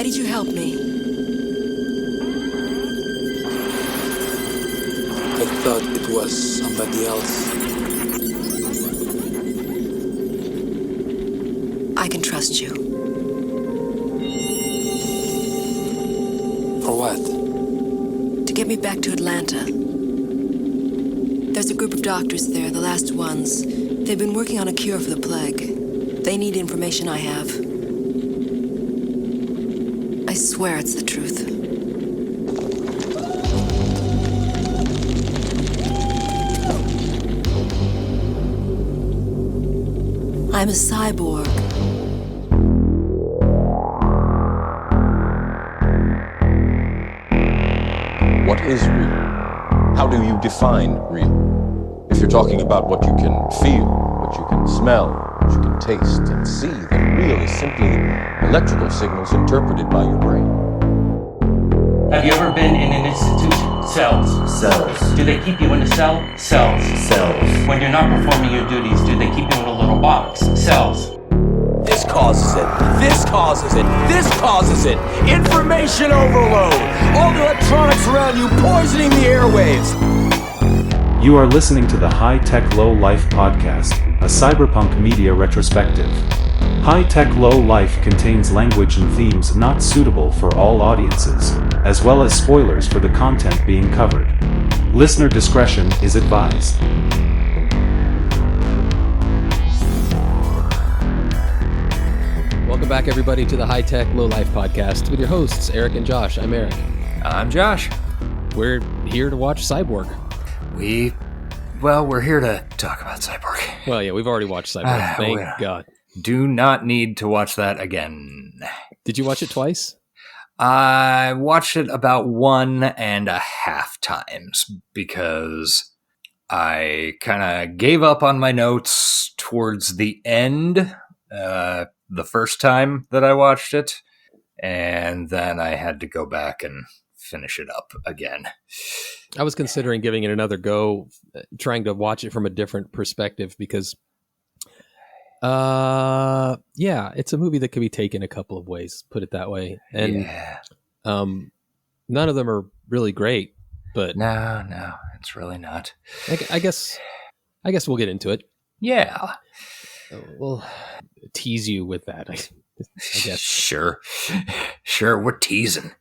Why did you help me? I thought it was somebody else. I can trust you. For what? To get me back to Atlanta. There's a group of doctors there, the last ones. They've been working on a cure for the plague. They need information I have. I swear it's the truth. I'm a cyborg. What is real? How do you define real? If you're talking about what you can feel, what you can smell, what you can taste and see, then real is simply electrical signals interpreted by your brain. Have you ever been in an institution? Cells. Cells. Do they keep you in a cell? Cells. Cells. When you're not performing your duties, do they keep you in a little box? Cells. This causes it. This causes it. This causes it. Information overload. All the electronics around you poisoning the airwaves. You are listening to the High Tech Low Life podcast, a cyberpunk media retrospective. High Tech Low Life contains language and themes not suitable for all audiences, as well as spoilers for the content being covered. Listener discretion is advised. Welcome back, everybody, to the High Tech Low Life podcast with your hosts, Eric and Josh. I'm Eric. I'm Josh. We're here to watch Cyborg. We're here to talk about Cyborg. Well, yeah, we've already watched Cyborg. Thank God. Do not need to watch that again. Did you watch it twice? I watched it about 1.5 times because I kind of gave up on my notes towards the end the first time that I watched it, and then I had to go back and finish it up again. I was considering giving it another go, trying to watch it from a different perspective because, it's a movie that could be taken a couple of ways, put it that way. And none of them are really great, but no, it's really not. I guess we'll get into it. Yeah. We'll tease you with that, I guess. Sure, we're teasing.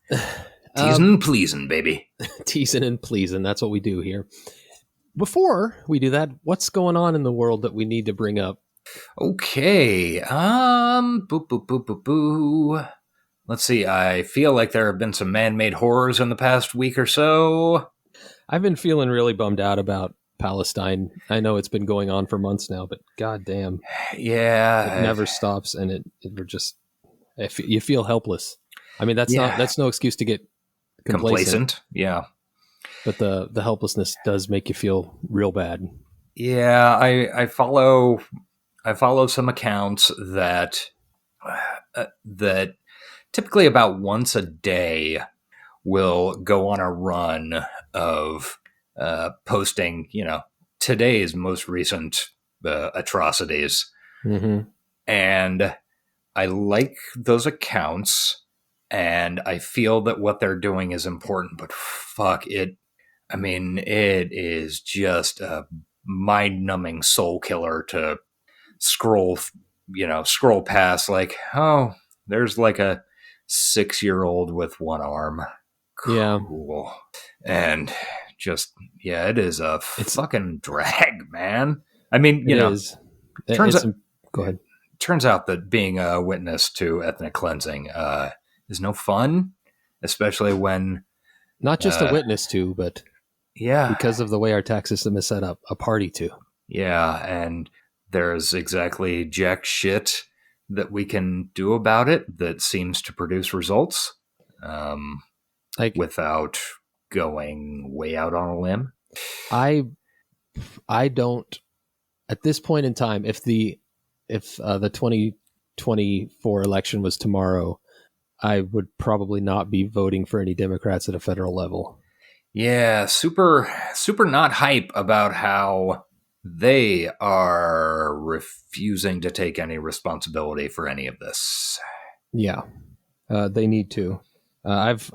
Teasing and pleasing, baby. Teasing and pleasing, that's what we do here. Before we do that, what's going on in the world that we need to bring up? Okay, boo. Let's see, I feel like there have been some man-made horrors in the past week or so. I've been feeling really bummed out about Palestine. I know it's been going on for months now, but goddamn. Yeah. It never stops, and you feel helpless. I mean, that's no excuse to get complacent. Yeah. But the helplessness does make you feel real bad. Yeah, I follow some accounts that typically about once a day will go on a run of posting, today's most recent atrocities. Mm-hmm. And I like those accounts, and I feel that what they're doing is important, but fuck it. I mean, it is just a mind-numbing soul killer to scroll past like, oh, there's like a 6-year-old with one arm. Cool. Yeah. And just, it is it's fucking drag, man. I mean, go ahead. Turns out that being a witness to ethnic cleansing is no fun, especially when not just a witness to, but because of the way our tax system is set up, a party to. Yeah, and there's exactly jack shit that we can do about it that seems to produce results without going way out on a limb. I don't, at this point in time, if the 2024 election was tomorrow, I would probably not be voting for any Democrats at a federal level. Yeah, super not hype about how they are refusing to take any responsibility for any of this. Yeah. They need to. I've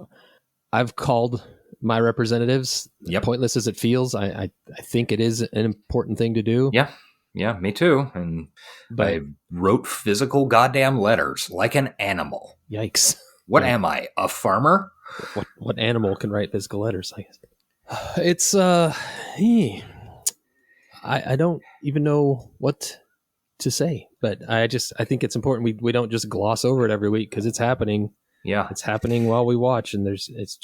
called my representatives. Yep. Pointless as it feels, I think it is an important thing to do. Yeah, me too. And But I wrote physical goddamn letters like an animal. yikes! What Yeah. am I? A farmer? What animal can write physical letters? It's I don't even know what to say, but I think it's important we don't just gloss over it every week because it's happening. Yeah. It's happening while we watch, and it's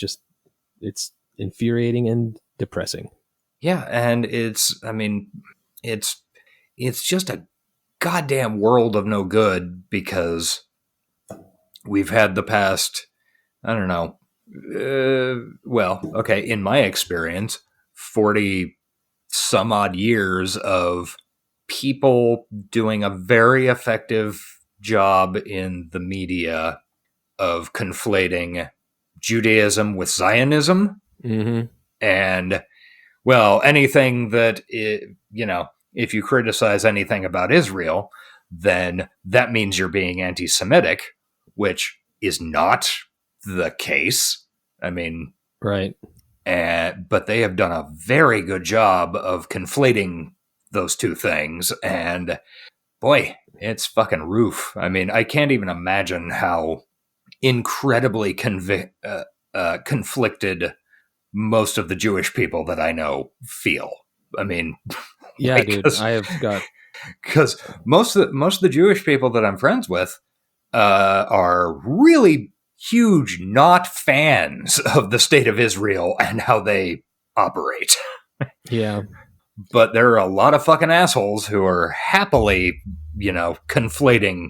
infuriating and depressing. Yeah, and it's just a goddamn world of no good because we've had the past, I don't know, in my experience, 40 some odd years of people doing a very effective job in the media of conflating Judaism with Zionism. Mm-hmm. And, well, anything that, if you criticize anything about Israel, then that means you're being anti-Semitic, which is not the case. I mean, Right. but they have done a very good job of conflating those two things. And boy, it's fucking roof. I mean, I can't even imagine how incredibly conflicted most of the Jewish people that I know feel. I mean, Yeah, like, dude, I have got because most of the Jewish people that I'm friends with are really huge not fans of the state of Israel and how they operate. yeah. But there are a lot of fucking assholes who are happily, conflating.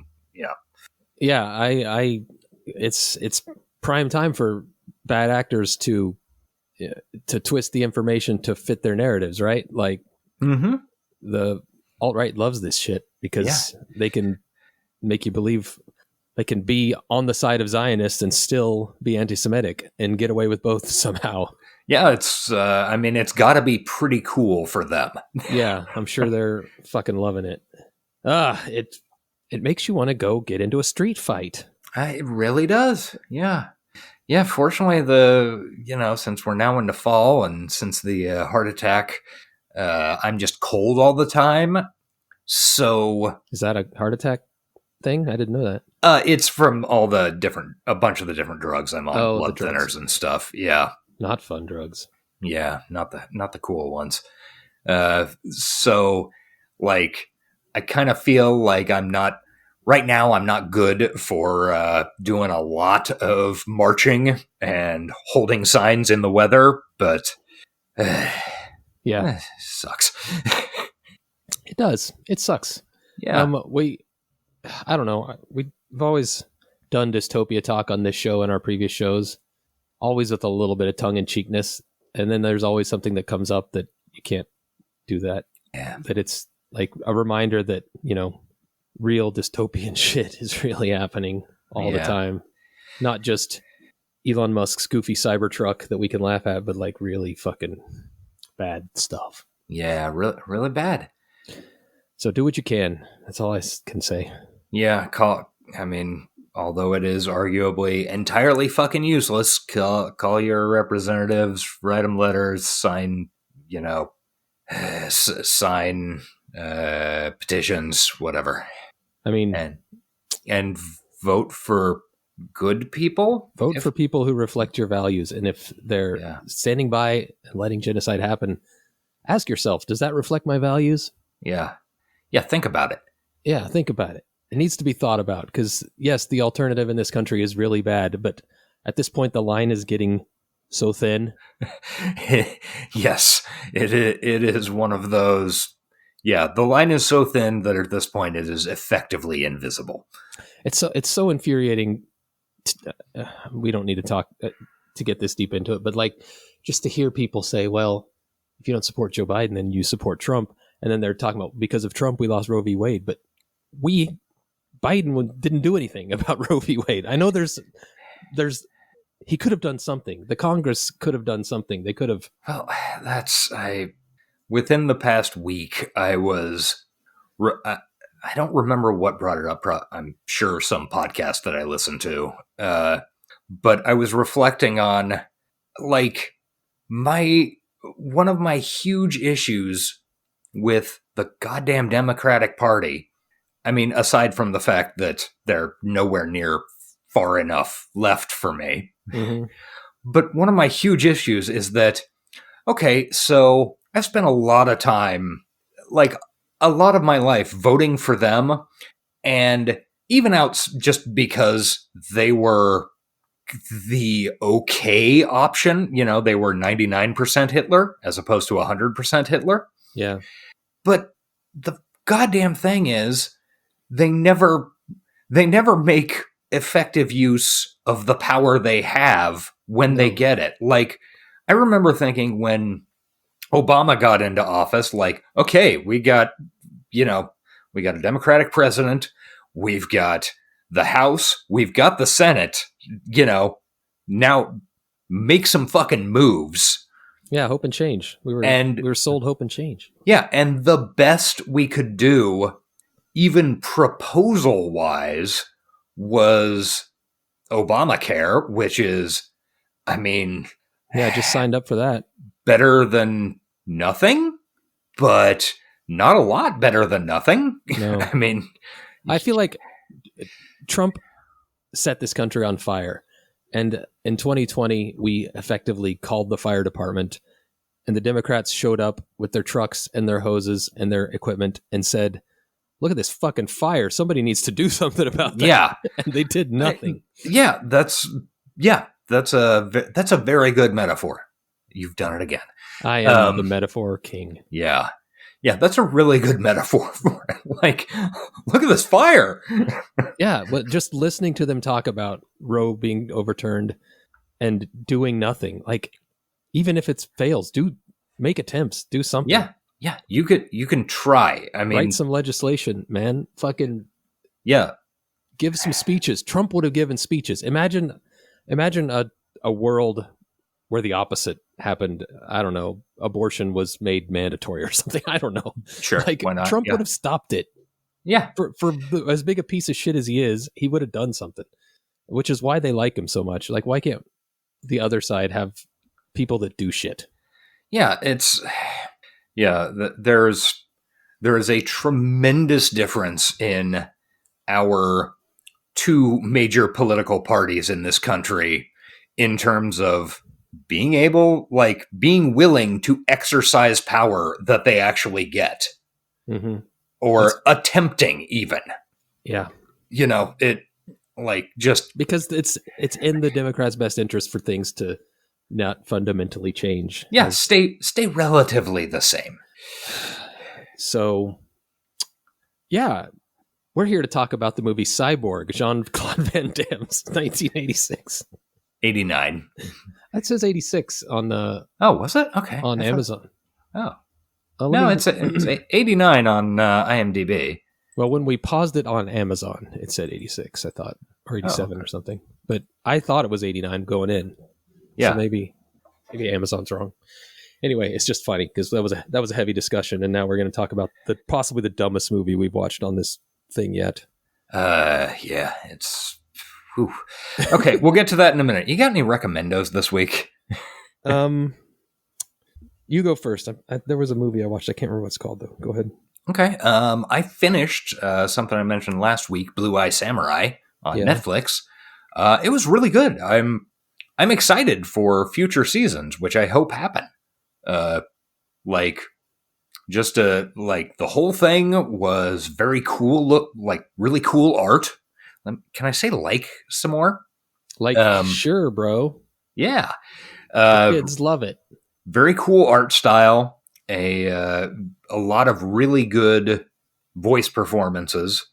Yeah, I it's prime time for bad actors to twist the information to fit their narratives, right? Like the alt-right loves this shit because they can make you believe they can be on the side of Zionists and still be anti-Semitic and get away with both somehow. Yeah, it's it's got to be pretty cool for them. Yeah, I'm sure they're fucking loving it. It makes you want to go get into a street fight. It really does. Yeah. Yeah, fortunately, since we're now into fall and since the heart attack, I'm just cold all the time. So Is that a heart attack thing? I didn't know that. it's from a bunch of the different drugs I'm on, blood thinners and stuff. Yeah. Not fun drugs. Yeah, not the cool ones. So, like, I kind of feel like I'm not good for doing a lot of marching and holding signs in the weather, but sucks. It does. It sucks. Yeah. I don't know. We've always done dystopia talk on this show and our previous shows, always with a little bit of tongue-in-cheekness, and then there's always something that comes up that you can't do that. Yeah. That it's like a reminder that, real dystopian shit is really happening all the time. Not just Elon Musk's goofy Cybertruck that we can laugh at, but like really fucking bad stuff. Yeah, really, really bad. So do what you can. That's all I can say. Yeah, although it is arguably entirely fucking useless, call your representatives, write them letters, sign petitions, whatever. I mean, and vote for good people. Vote for people who reflect your values, and if they're standing by and letting genocide happen, ask yourself: does that reflect my values? Yeah. Think about it. Yeah, think about it. It needs to be thought about because yes, the alternative in this country is really bad, but at this point, the line is getting so thin. Yes, it is one of those. Yeah, the line is so thin that at this point it is effectively invisible. It's so infuriating. We don't need to talk to get this deep into it, but like just to hear people say, "Well, if you don't support Joe Biden, then you support Trump," and then they're talking about because of Trump we lost Roe v. Wade, but Biden didn't do anything about Roe v. Wade. I know there's he could have done something. The Congress could have done something. They could have. Well, within the past week, I was I don't remember what brought it up. I'm sure some podcast that I listened to. But I was reflecting on, like, one of my huge issues with the goddamn Democratic Party. I mean, aside from the fact that they're nowhere near far enough left for me. Mm-hmm. But one of my huge issues is that, okay, so I've spent a lot of time, like a lot of my life, voting for them, and even out just because they were the okay option. You know, they were 99% Hitler as opposed to 100% Hitler. Yeah. But the goddamn thing is, they never make effective use of the power they have when they get it. Like, I remember thinking when Obama got into office, like, okay, we got a Democratic president, we've got the House, we've got the Senate, now make some fucking moves. Yeah, hope and change. We were sold hope and change. Yeah, and the best we could do, even proposal-wise, was Obamacare, which is, I mean... Yeah, I just signed up for that. Better than nothing, but not a lot better than nothing. No. I mean... I feel like Trump set this country on fire. And in 2020, we effectively called the fire department, and the Democrats showed up with their trucks and their hoses and their equipment and said, look at this fucking fire. Somebody needs to do something about that. Yeah. And they did nothing. That's a very good metaphor. You've done it again. I am the metaphor king. Yeah. Yeah, that's a really good metaphor for it. Like, look at this fire. Yeah, but just listening to them talk about Roe being overturned and doing nothing, like, even if it fails, make attempts, do something. Yeah, you can try. I mean, write some legislation, man. Fucking yeah, give some speeches. Trump would have given speeches. Imagine a world where the opposite happened. I don't know. Abortion was made mandatory or something. I don't know. Sure, like, why not? Trump would have stopped it. Yeah, for as big a piece of shit as he is, he would have done something. Which is why they like him so much. Like, why can't the other side have people that do shit? Yeah, there is a tremendous difference in our two major political parties in this country in terms of being willing to exercise power that they actually get. Mm-hmm. Or attempting even. Yeah. Just because it's in the Democrats' best interest for things to not fundamentally change. Yeah, stay relatively the same. So, yeah, we're here to talk about the movie Cyborg, Jean-Claude Van Damme's 1986. 89. That says 86 on the... Oh, was it? Okay. On Amazon. Oh. No, it's 89 on IMDb. Well, when we paused it on Amazon, it said 86, I thought, or 87 or something. But I thought it was 89 going in. Yeah. So maybe Amazon's wrong. Anyway, it's just funny because that was a heavy discussion, and now we're going to talk about possibly the dumbest movie we've watched on this thing yet. Yeah, it's... Whew. Okay, we'll get to that in a minute. You got any recommendos this week? You go first. There was a movie I watched. I can't remember what it's called, though. Go ahead. Okay. I finished something I mentioned last week, Blue Eye Samurai on Netflix. It was really good. I'm excited for future seasons, which I hope happen. The whole thing was very cool. Look, like really cool art. Can I say some more? Sure, bro. Yeah. Kids love it. Very cool art style. A lot of really good voice performances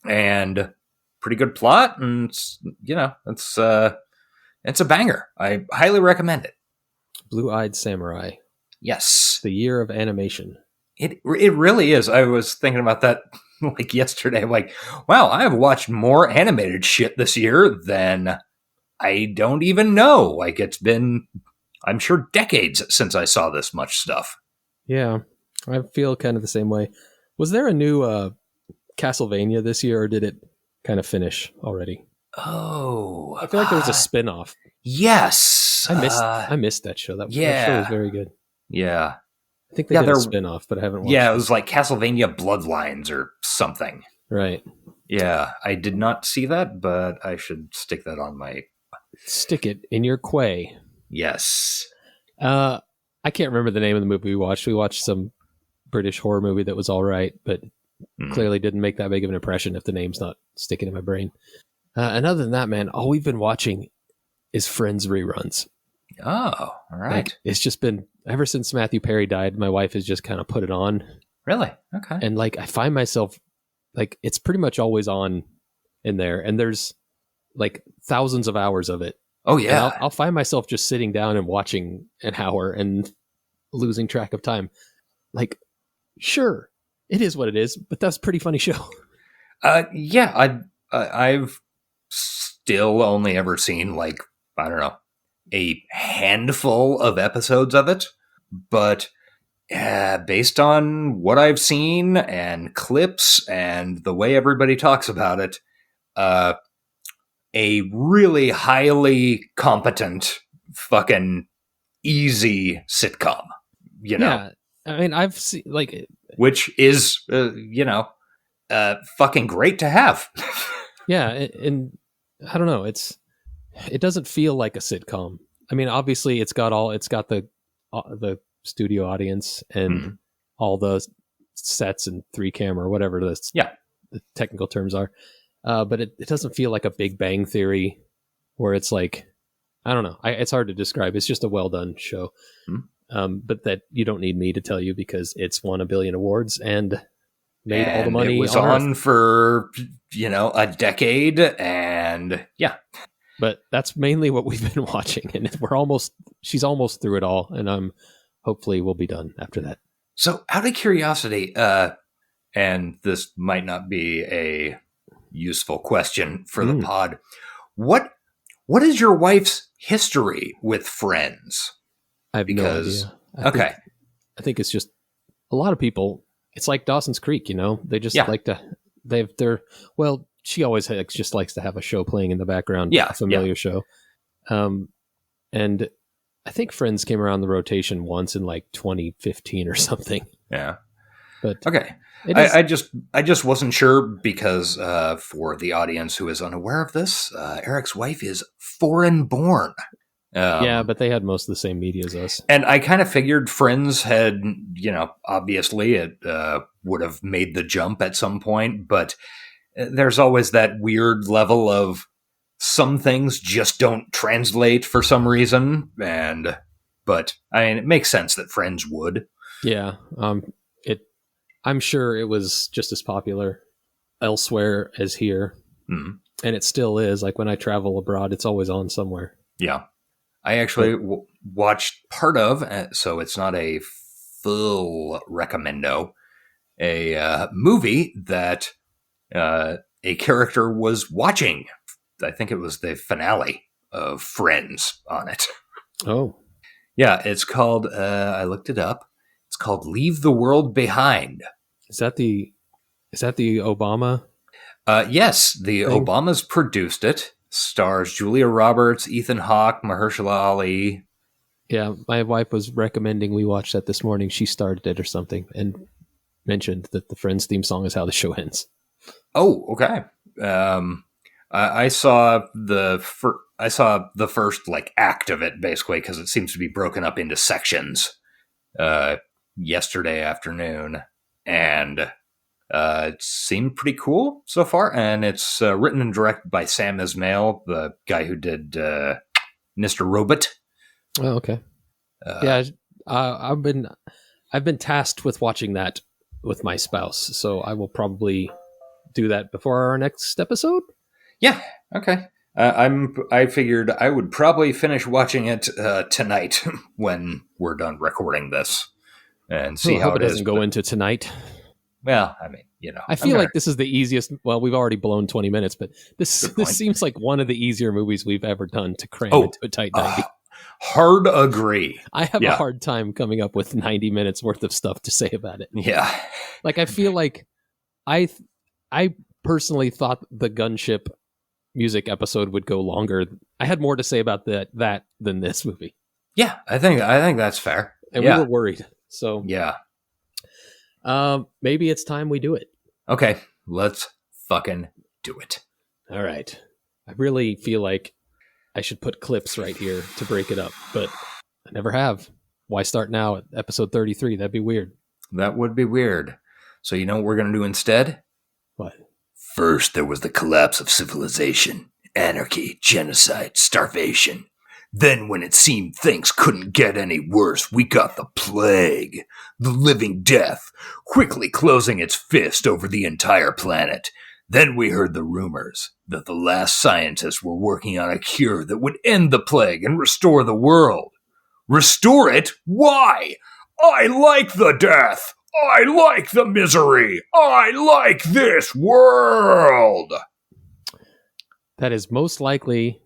and pretty good plot. And it's a banger. I highly recommend it. Blue-Eyed Samurai. Yes. The year of animation. It really is. I was thinking about that yesterday. I'm like, wow, I have watched more animated shit this year than I don't even know. It's been, I'm sure, decades since I saw this much stuff. Yeah, I feel kind of the same way. Was there a new Castlevania this year, or did it kind of finish already? Oh, I feel like there was a spin-off. Yes, I missed that show. That show was very good. Yeah, I think they did a spin-off, but I haven't watched it. Yeah, it was like Castlevania Bloodlines or something. Right. Yeah, I did not see that, but I should stick that on my... Stick it in your quay. Yes. I can't remember the name of the movie we watched. We watched some British horror movie that was all right, but clearly didn't make that big of an impression if the name's not sticking in my brain. And other than that, man, all we've been watching is Friends reruns. Oh, all right. Like, it's just been, ever since Matthew Perry died, my wife has just kind of put it on. Really? Okay. And like, I find myself, like, it's pretty much always on in there. And there's like thousands of hours of it. Oh, yeah. And I'll find myself just sitting down and watching an hour and losing track of time. Like, sure, it is what it is, but that's a pretty funny show. Yeah, I've still only ever seen, like, I don't know, a handful of episodes of it, but based on what I've seen and clips and the way everybody talks about it, a really highly competent, fucking easy sitcom, you know? Yeah, I mean, I've seen, like... Which is, fucking great to have. Yeah, and I don't know, it doesn't feel like a sitcom. I mean, obviously it's got the studio audience and all the sets and 3-camera or whatever the technical terms are. But it doesn't feel like a Big Bang Theory where it's like, I don't know. It's hard to describe. It's just a well done show. But that you don't need me to tell you because it's won 1 billion awards and made all the money. It was on for, a decade, and yeah. But that's mainly what we've been watching, and she's almost through it all, and hopefully we'll be done after that. So, out of curiosity, and this might not be a useful question for the pod, what is your wife's history with Friends? I have no idea. I think it's just a lot of people. It's like Dawson's Creek, they just like to. She always just likes to have a show playing in the background, a familiar show. And I think Friends came around the rotation once in like 2015 or something. Yeah. But okay. I just wasn't sure because for the audience who is unaware of this, Eric's wife is foreign born. Yeah, but they had most of the same media as us. And I kind of figured Friends had, obviously it would have made the jump at some point, but there's always that weird level of some things just don't translate for some reason. But I mean, it makes sense that Friends would. Yeah. I'm sure it was just as popular elsewhere as here. And it still is. Like when I travel abroad, it's always on somewhere. Yeah. I actually watched part of, so it's not a full recommendo, a movie that a character was watching. I think it was the finale of Friends on it. Oh. Yeah, it's called, I looked it up, it's called Leave the World Behind. Is that the Obama? Yes, the thing? Obamas produced it. Stars Julia Roberts, Ethan Hawke, Mahershala Ali. Yeah, my wife was recommending we watch that this morning. She started it or something and mentioned that the Friends theme song is how the show ends. Oh, okay. I saw the first like act of it basically because it seems to be broken up into sections. Yesterday afternoon, and it seemed pretty cool so far. And it's written and directed by Sam Ismail, the guy who did Mr. Robot. Oh, okay. Yeah, I've been tasked with watching that with my spouse, so I will probably do that before our next episode. Yeah. Okay. I figured I would probably finish watching it tonight when we're done recording this and see how it doesn't go into tonight. Well, I mean, I feel like this is the easiest. Well, we've already blown 20 minutes, but this seems like one of the easier movies we've ever done to cram into a tight 90. Hard agree. I have a hard time coming up with 90 minutes worth of stuff to say about it. Yeah. Like, I feel like I I personally thought the gunship music episode would go longer. I had more to say about that than this movie. Yeah, I think that's fair. And yeah. we were worried. So yeah. Maybe it's time we do it. Okay, let's fucking do it. All right. I really feel like I should put clips right here to break it up, but I never have. Why start now at episode 33? That'd be weird. That would be weird. So you know what we're going to do instead? What? First, there was the collapse of civilization, anarchy, genocide, starvation. Then, when it seemed things couldn't get any worse, we got the plague, the living death, quickly closing its fist over the entire planet. Then we heard the rumors that the last scientists were working on a cure that would end the plague and restore the world. Restore it? Why? I like the death! I like the misery! I like this world! That is most likely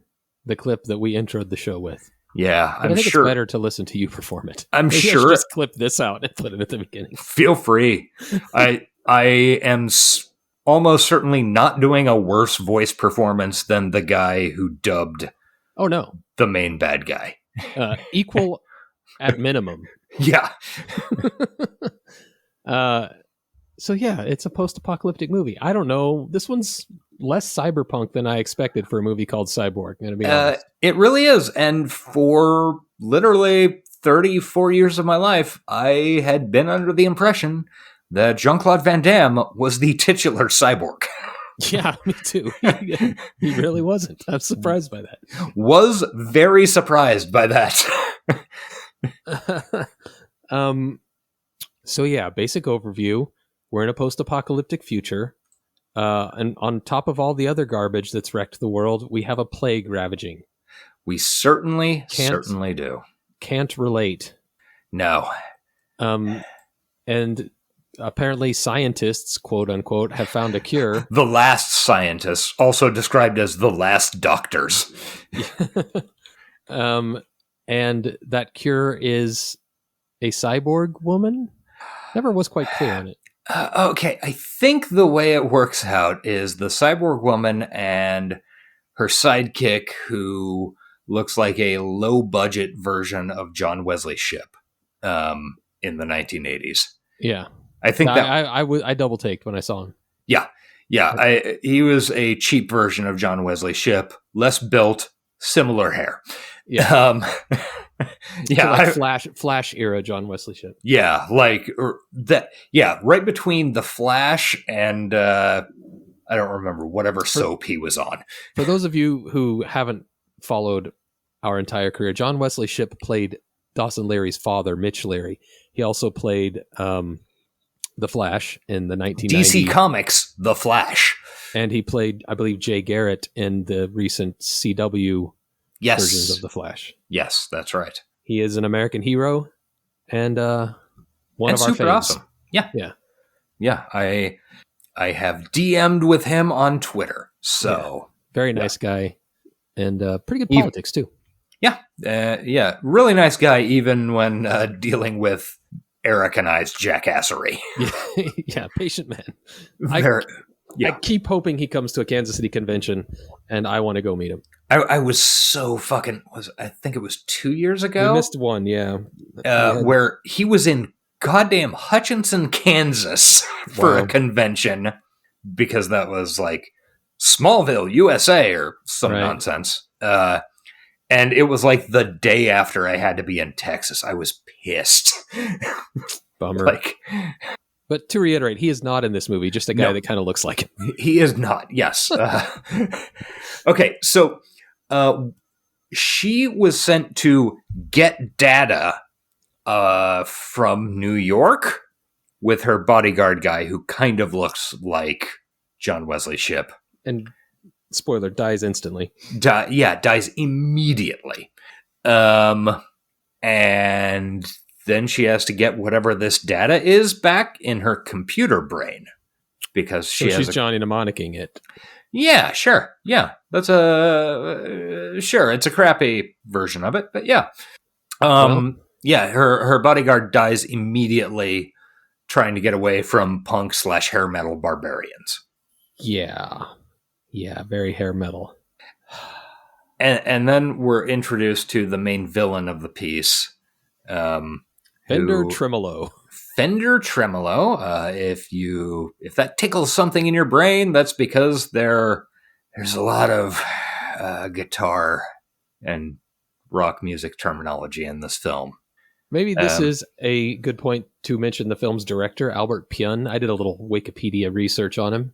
the clip that we introed the show with. Yeah, but I think it's better to listen to you perform it. I'm Maybe sure. I should just clip this out and put it at the beginning. Feel free. I am almost certainly not doing a worse voice performance than the guy who dubbed. Oh no, the main bad guy. Equal at minimum. Yeah. So yeah, it's a post-apocalyptic movie. I don't know. This one's less cyberpunk than I expected for a movie called Cyborg. I'm gonna be honest. It really is. And for literally 34 years of my life, I had been under the impression that Jean-Claude Van Damme was the titular cyborg. Yeah, me too. He really wasn't. I'm surprised by that. Was very surprised by that. So yeah, basic overview. We're in a post-apocalyptic future. And on top of all the other garbage that's wrecked the world, we have a plague ravaging. We certainly do. Can't relate. No. And apparently scientists, quote unquote, have found a cure. The last scientists, also described as the last doctors. And that cure is a cyborg woman? Never was quite clear on it. Okay, I think the way it works out is the cyborg woman and her sidekick, who looks like a low-budget version of John Wesley Shipp in the 1980s. Yeah. I think I double-taked when I saw him. Yeah. He was a cheap version of John Wesley Shipp, less built, similar hair. Yeah. Yeah, like Flash era John Wesley Shipp. Yeah, like that. Yeah, right between the Flash and I don't remember whatever soap he was on. For those of you who haven't followed our entire career, John Wesley Shipp played Dawson Leary's father, Mitch Leary. He also played the Flash in the 1990s DC Comics, The Flash, and he played, I believe, Jay Garrett in the recent CW. Yes. Versions of the Flash. Yes, that's right. He is an American hero and one of our super faves. Awesome. Yeah. Yeah. I have DM'd with him on Twitter. So very nice guy and pretty good politics too. Yeah. Really nice guy, even when dealing with Eric and I's jackassery. Yeah, patient man. Yeah. I keep hoping he comes to a Kansas City convention, and I want to go meet him. I was so fucking... I think it was 2 years ago? We missed one, yeah. Where he was in goddamn Hutchinson, Kansas for a convention, because that was like Smallville, USA, or some nonsense. And it was like the day after I had to be in Texas. I was pissed. Bummer. But to reiterate, he is not in this movie, just a guy that kind of looks like him. He is not, yes. Okay, so she was sent to get data from New York with her bodyguard guy, who kind of looks like John Wesley Shipp. And, spoiler, dies instantly. Dies immediately. And then she has to get whatever this data is back in her computer brain, because she's Johnny Mnemonicking it. Yeah, sure. Yeah, that's sure. It's a crappy version of it, but yeah. Her bodyguard dies immediately trying to get away from punk / hair metal barbarians. Yeah. Yeah, very hair metal. And then we're introduced to the main villain of the piece. Fender Tremolo. Fender Tremolo. If that tickles something in your brain, that's because there's a lot of guitar and rock music terminology in this film. Maybe this is a good point to mention the film's director, Albert Pyun. I did a little Wikipedia research on him.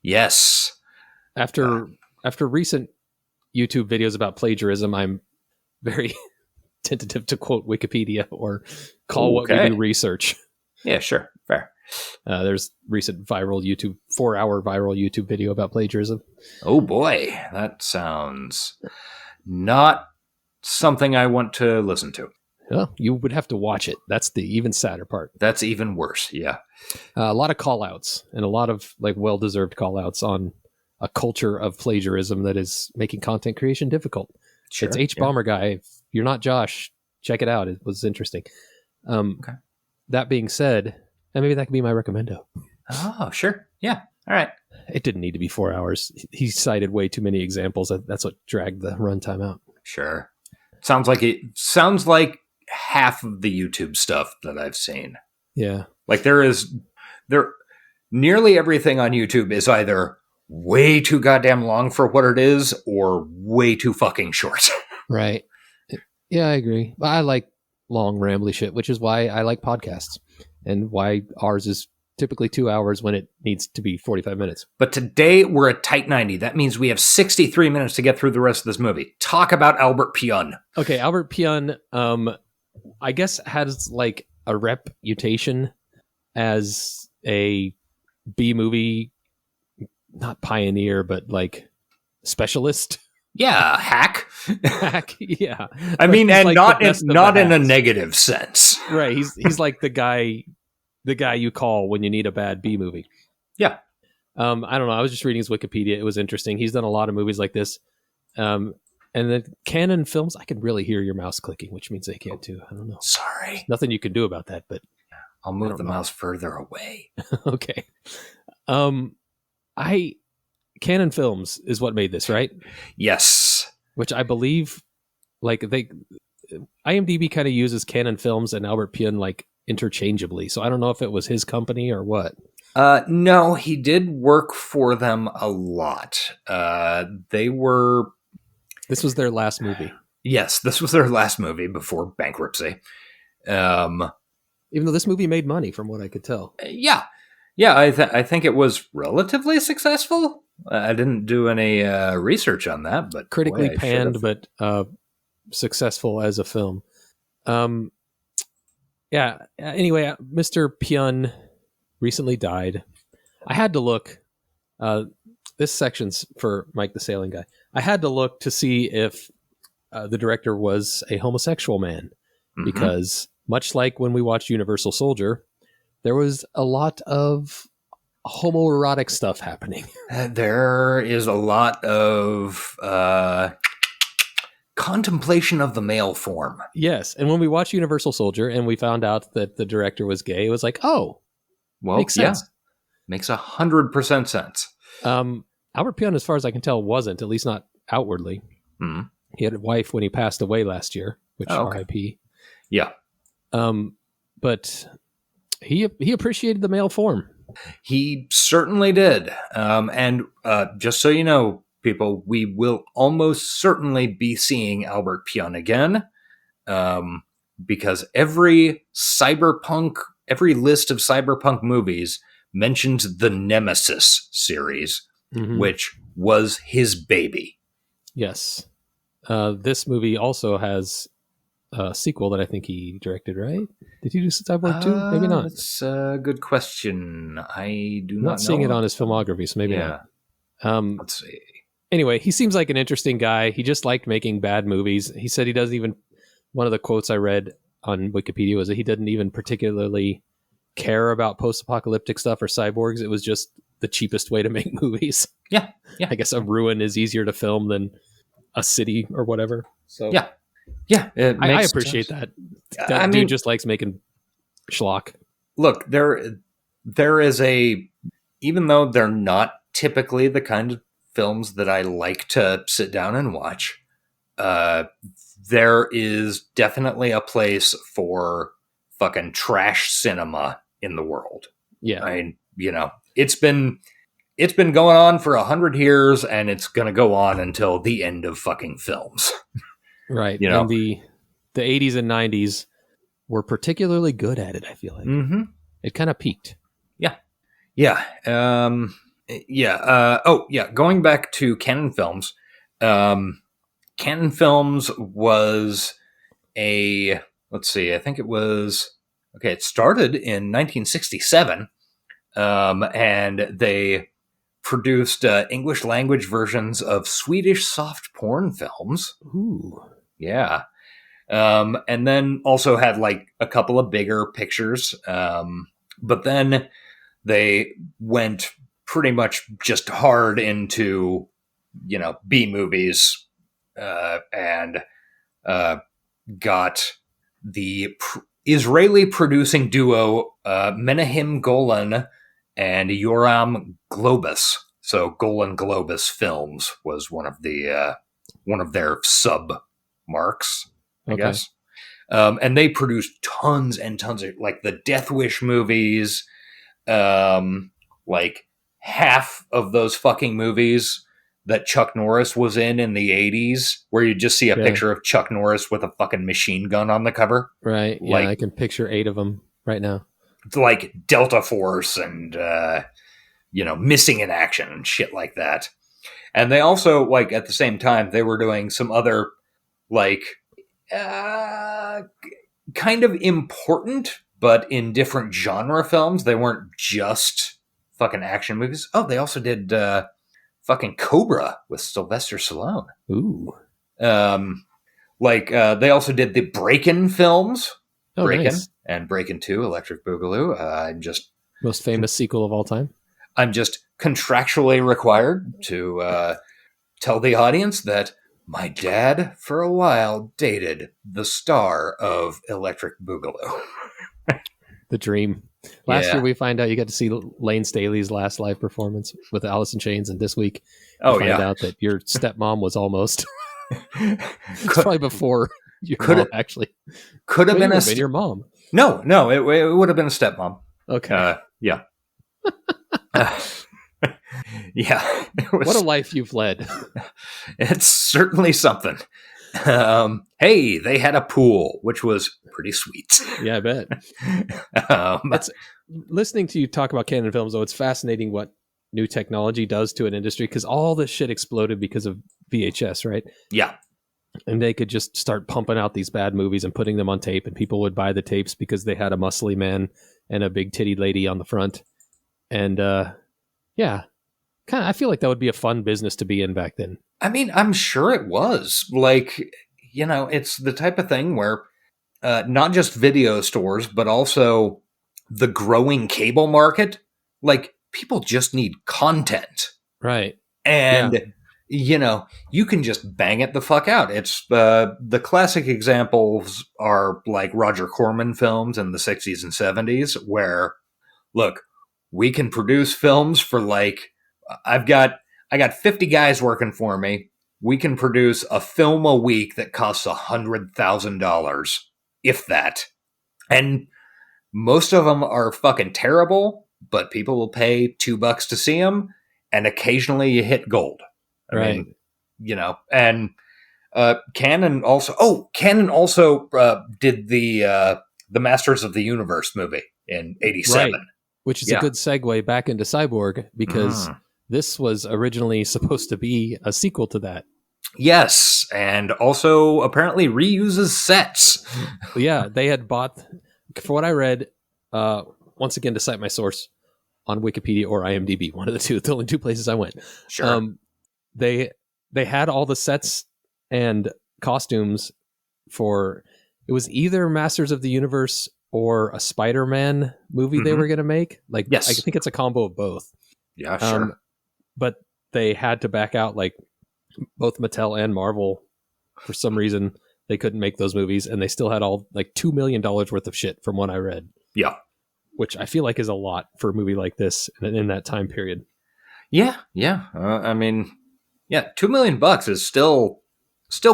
Yes. After recent YouTube videos about plagiarism, I'm very tentative to quote Wikipedia or call what we do research. Yeah, sure. Fair. There's recent 4-hour viral YouTube video about plagiarism. Oh boy, that sounds not something I want to listen to. Well, you would have to watch it. That's the even sadder part. That's even worse, yeah. A lot of call-outs and a lot of like well-deserved call-outs on a culture of plagiarism that is making content creation difficult. Sure, it's H. Bomber Guy. If you're not Josh, check it out. It was interesting. Okay. That being said, and maybe that could be my recommendo. Oh, sure. Yeah. All right. It didn't need to be 4 hours. He cited way too many examples. That's what dragged the runtime out. Sure. Sounds like half of the YouTube stuff that I've seen. Yeah. Like nearly everything on YouTube is either way too goddamn long for what it is or way too fucking short. Right. Yeah, I agree. I like long rambly shit, which is why I like podcasts and why ours is typically 2 hours when it needs to be 45 minutes. But today we're at tight 90. That means we have 63 minutes to get through the rest of this movie. Talk about Albert Pyun. Okay, Albert Pyun, I guess has like a reputation as a B-movie, not pioneer, but like specialist. Yeah, hack. Hack, yeah. I mean, and like not in a negative sense. Right, he's like the guy you call when you need a bad B movie. Yeah. I don't know. I was just reading his Wikipedia. It was interesting. He's done a lot of movies like this. And the Canon films, I can really hear your mouse clicking, which means they can't too. I don't know. Sorry. There's nothing you can do about that, but I'll move the mouse further away. Okay. Canon Films is what made this, right? Yes. Which I believe, like IMDb kind of uses Canon Films and Albert Pyun like interchangeably. So I don't know if it was his company or what. No, he did work for them a lot. This was their last movie. Yes, this was their last movie before bankruptcy. Even though this movie made money, from what I could tell. Yeah. I think it was relatively successful. I didn't do any research on that, but critically panned, but successful as a film. Yeah. Anyway, Mr. Pyun recently died. I had to look. This section's for Mike the Sailing Guy. I had to look to see if the director was a homosexual man, because much like when we watched Universal Soldier, there was a lot of homoerotic stuff happening. There is a lot of contemplation of the male form. Yes, and when we watched Universal Soldier and we found out that the director was gay, it was like, oh, well, makes sense. Yeah. Makes 100% sense. Albert Pyun, as far as I can tell, wasn't, at least not outwardly. Mm-hmm. He had a wife when he passed away last year, which R.I.P. Yeah. But he appreciated the male form. He certainly did. And just so you know, people, we will almost certainly be seeing Albert Pyun again, because every list of cyberpunk movies mentions the Nemesis series, which was his baby. Yes. This movie also has a sequel that I think he directed, right? Did he do Cyborg 2? Maybe not. That's a good question. I do not know. Seeing it on his filmography, so maybe not. Let's see. Anyway, he seems like an interesting guy. He just liked making bad movies. He said he doesn't even... One of the quotes I read on Wikipedia was that he didn't even particularly care about post-apocalyptic stuff or cyborgs. It was just the cheapest way to make movies. Yeah. I guess a ruin is easier to film than a city or whatever. So yeah. I appreciate that. That dude just likes making schlock. Look, there is even though they're not typically the kind of films that I like to sit down and watch. There is definitely a place for fucking trash cinema in the world. Yeah. I mean, it's been going on for 100 years, and it's going to go on until the end of fucking films. Right. And the 80s and 90s were particularly good at it, I feel like. Mm-hmm. It kind of peaked. Yeah. Yeah. Going back to Canon Films, Canon Films was it started in 1967, and they produced English language versions of Swedish soft porn films. Ooh. Yeah. And then also had like a couple of bigger pictures. But then they went pretty much just hard into, B movies, and got the Israeli producing duo Menahem Golan and Yoram Globus. So Golan Globus Films was one of their sub marks, I guess. And they produced tons and tons of like the Death Wish movies. Like half of those fucking movies that Chuck Norris was in the 80s, where you just see a picture of Chuck Norris with a fucking machine gun on the cover. Right. Yeah, I can picture 8 of them right now. Like Delta Force and, Missing in Action and shit like that. And they also, like, at the same time, they were doing some other, like, kind of important, but in different genre films. They weren't just fucking action movies. Oh, they also did fucking Cobra with Sylvester Stallone. Ooh. They also did the Breakin' films. Oh, Breakin' nice. And Breakin' 2, Electric Boogaloo. Most famous sequel of all time. I'm just contractually required to tell the audience that my dad, for a while, dated the star of Electric Boogaloo. The dream. Last year, we find out you got to see Lane Staley's last live performance with Alice in Chains, and this week, you find out that your stepmom was almost. It's probably before your mom actually. Could have been your mom. No, it would have been a stepmom. Okay. Yeah. Yeah. What a life you've led. It's certainly something. Hey, they had a pool, which was pretty sweet. Yeah, I bet. Listening to you talk about Canon Films, though, it's fascinating what new technology does to an industry, because all this shit exploded because of VHS, right? Yeah. And they could just start pumping out these bad movies and putting them on tape, and people would buy the tapes because they had a muscly man and a big titty lady on the front. And I feel like that would be a fun business to be in back then. I mean, I'm sure it was. Like, it's the type of thing where not just video stores, but also the growing cable market, like, people just need content. Right. And, you can just bang it the fuck out. It's the classic examples are like Roger Corman films in the 60s and 70s, where, look, we can produce films for like, I got 50 guys working for me. We can produce a film a week that costs $100,000, if that. And most of them are fucking terrible, but people will pay $2 to see them. And occasionally you hit gold. I mean, and Canon also did the Masters of the Universe movie in 87. Right. Which is a good segue back into Cyborg, because this was originally supposed to be a sequel to that. Yes, and also apparently reuses sets. Yeah, they had bought, for what I read, once again to cite my source, on Wikipedia or IMDb, one of the two, the only two places I went. Sure. They had all the sets and costumes for, it was either Masters of the Universe or a Spider-Man movie they were going to make. Like, yes. I think it's a combo of both. Yeah, sure. But they had to back out, like, both Mattel and Marvel, for some reason, they couldn't make those movies, and they still had all, like, $2 million worth of shit from what I read. Yeah. Which I feel like is a lot for a movie like this in that time period. Yeah. I mean, yeah, $2 million is still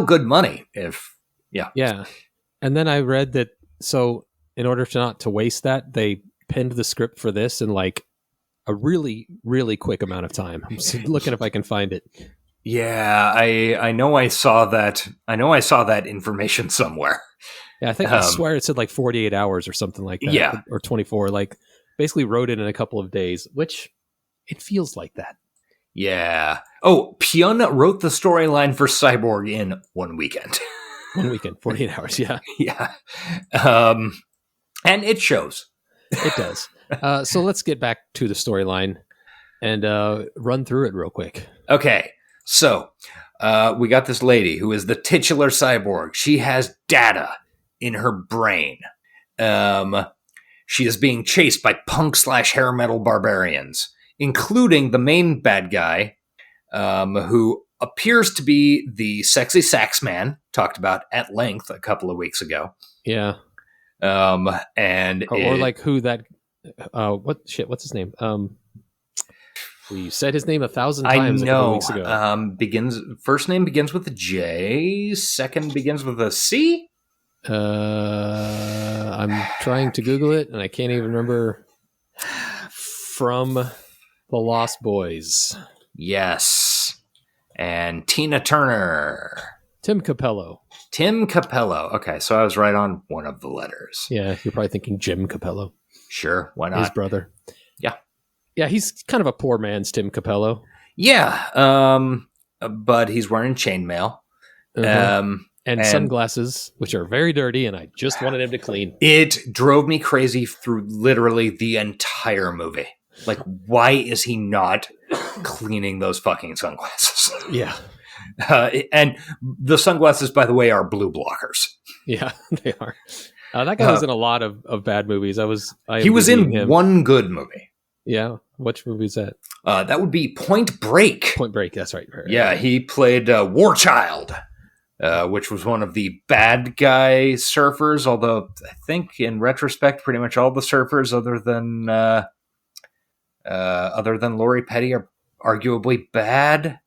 good money. Yeah. And then I read that, so in order to not to waste that, they penned the script for this in like a really, really quick amount of time. I'm looking if I can find it. Yeah, I know I saw that. I know I saw that information somewhere. Yeah, I swear it said like 48 hours or something like that. Yeah. Or 24. Like basically wrote it in a couple of days, which it feels like that. Yeah. Oh, Pyun wrote the storyline for Cyborg in 1 weekend. 1 weekend, 48 hours. Yeah. Yeah. And it shows. It does. So let's get back to the storyline and run through it real quick. Okay. So we got this lady who is the titular cyborg. She has data in her brain. She is being chased by punk/hair metal barbarians, including the main bad guy, who appears to be the sexy sax man, talked about at length a couple of weeks ago. Yeah. And or like who that what's his name? We said his name 1,000 times I a couple know. weeks ago. First name begins with a J, second begins with a C. I'm trying to Google it and I can't even remember. From the Lost Boys. Yes. And Tina Turner. Tim Capello. Okay, so I was right on one of the letters. Yeah, you're probably thinking Jim Capello. Sure, why not? His brother. Yeah. Yeah, he's kind of a poor man's Tim Capello. Yeah, but he's wearing chainmail. And sunglasses, which are very dirty, and I just wanted him to clean. It drove me crazy through literally the entire movie. Like, why is he not cleaning those fucking sunglasses? Yeah. And the sunglasses, by the way, are blue blockers. Yeah, they are. That guy was in a lot of bad movies. He was in him. one good movie. Yeah. Which movie is that? That would be Point Break. Point Break, that's right. Yeah, he played Warchild, which was one of the bad guy surfers, although I think in retrospect, pretty much all the surfers other than Lori Petty are arguably bad,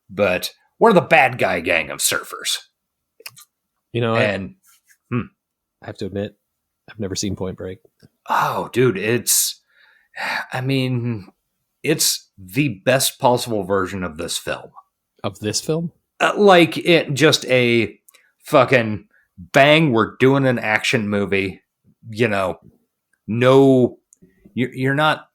but we're the bad guy gang of surfers. You know, and I have to admit, I've never seen Point Break. Oh, dude, it's the best possible version of this film. Of this film? Like it just a fucking bang, we're doing an action movie. You know, you're not,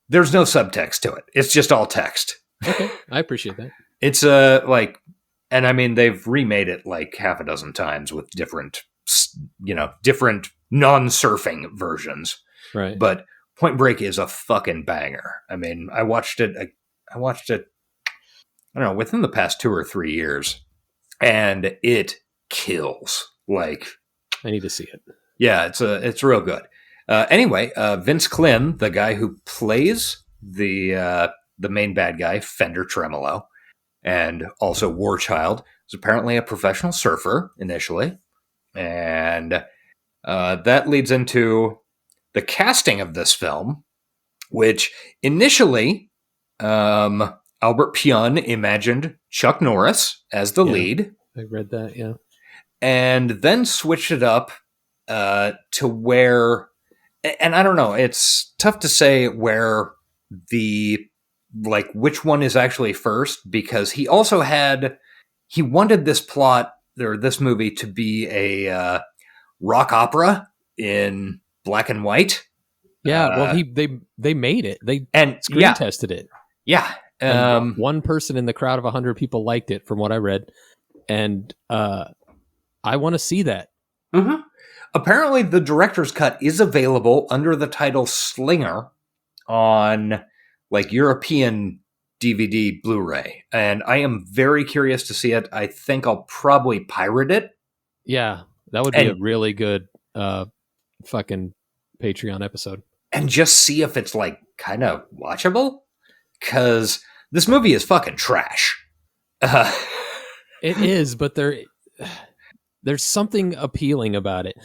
there's no subtext to it. It's just all text. Okay, I appreciate that. It's and I mean, they've remade it like half a dozen times with different non-surfing versions. Right. But Point Break is a fucking banger. I mean, I watched it, I don't know, within the past 2 or 3 years, and it kills. Like, I need to see it. Yeah, it's real good. Anyway, Vince Clem, the guy who plays the main bad guy, Fender Tremolo, and also Warchild, is apparently a professional surfer initially. And that leads into the casting of this film, which initially Albert Pyun imagined Chuck Norris as the lead. I read that, yeah. And then switched it up to where, and I don't know, it's tough to say where which one is actually first, because he wanted this plot, or this movie, to be a rock opera in black and white. Yeah, well, they made it. They screen tested it. Yeah. One person in the crowd of 100 people liked it, from what I read. And I want to see that. Mm-hmm. Apparently, the director's cut is available under the title Slinger on European DVD Blu-ray. And I am very curious to see it. I think I'll probably pirate it. Yeah, that would be a really good fucking Patreon episode. And just see if it's kind of watchable. Because this movie is fucking trash. It is, but there's something appealing about it.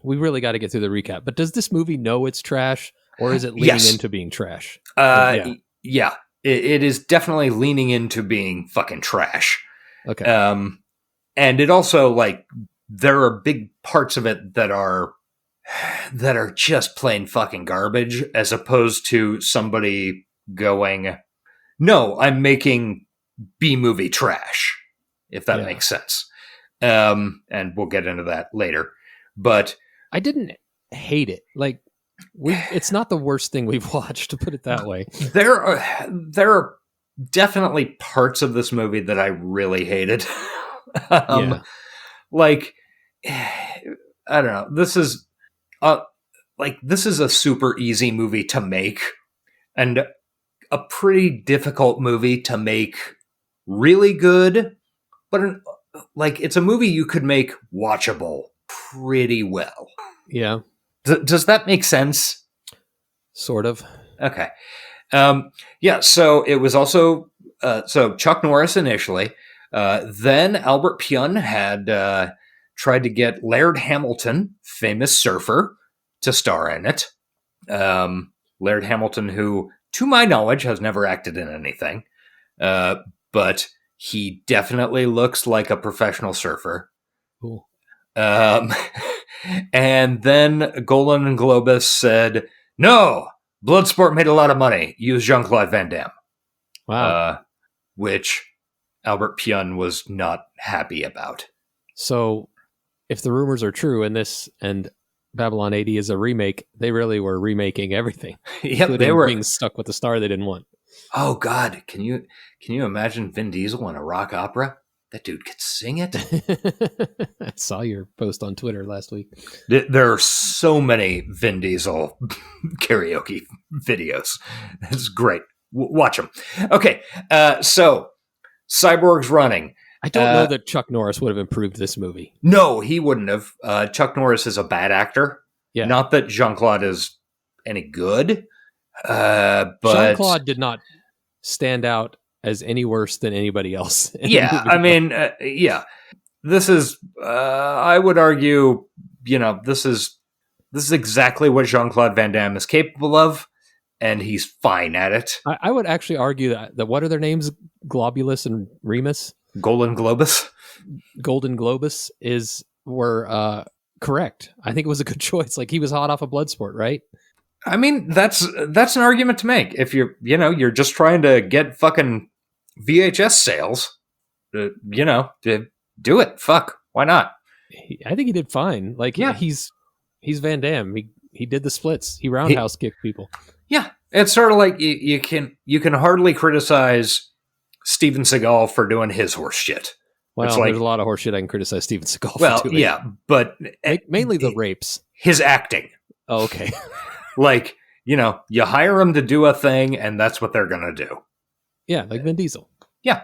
We really got to get through the recap, but does this movie know it's trash? Or is it leaning into being trash? Yeah. It is definitely leaning into being fucking trash. Okay. And it also, like, there are big parts of it that are just plain fucking garbage, as opposed to somebody going, no, I'm making B-movie trash, if that makes sense. And we'll get into that later. But I didn't hate it. Like, it's not the worst thing we've watched, to put it that way. There are definitely parts of this movie that I really hated. Like, I don't know. This is a super easy movie to make, and a pretty difficult movie to make really good. But it's a movie you could make watchable pretty well. Yeah. Does that make sense? Sort of. Okay. So it was also Chuck Norris initially. Then Albert Pyun had tried to get Laird Hamilton, famous surfer, to star in it. Laird Hamilton, who, to my knowledge, has never acted in anything. But he definitely looks like a professional surfer. Cool. And then Golan Globus said, no, Bloodsport made a lot of money. Use Jean-Claude Van Damme. Wow. Which Albert Pyun was not happy about. So if the rumors are true and Babylon 80 is a remake, they really were remaking everything. Yep, they were being stuck with the star they didn't want. Oh God, can you imagine Vin Diesel in a rock opera? That dude could sing it. I saw your post on Twitter last week. There are so many Vin Diesel karaoke videos. It's great. Watch them. Okay, so Cyborg's running. I don't know that Chuck Norris would have improved this movie. No, he wouldn't have. Chuck Norris is a bad actor. Yeah. Not that Jean-Claude is any good. But Jean-Claude did not stand out as any worse than anybody else. Yeah, I mean, this is, I would argue, this is exactly what Jean-Claude Van Damme is capable of, and he's fine at it. I would actually argue that what are their names? Globulus and Remus? Golden Globus? Golden Globus were correct. I think it was a good choice. Like, he was hot off of Bloodsport, right? I mean, that's an argument to make. If you're just trying to get fucking VHS sales, to do it. Fuck, why not? I think he did fine. Like, yeah, he's Van Damme. He did the splits. He roundhouse kicked people. Yeah, it's sort of like you can hardly criticize Steven Seagal for doing his horse shit. Well, there's a lot of horse shit I can criticize Steven Seagal for doing. Well, yeah, but mainly the rapes. His acting. Oh, okay. Like, you hire them to do a thing, and that's what they're going to do. Yeah, like Vin Diesel. Yeah.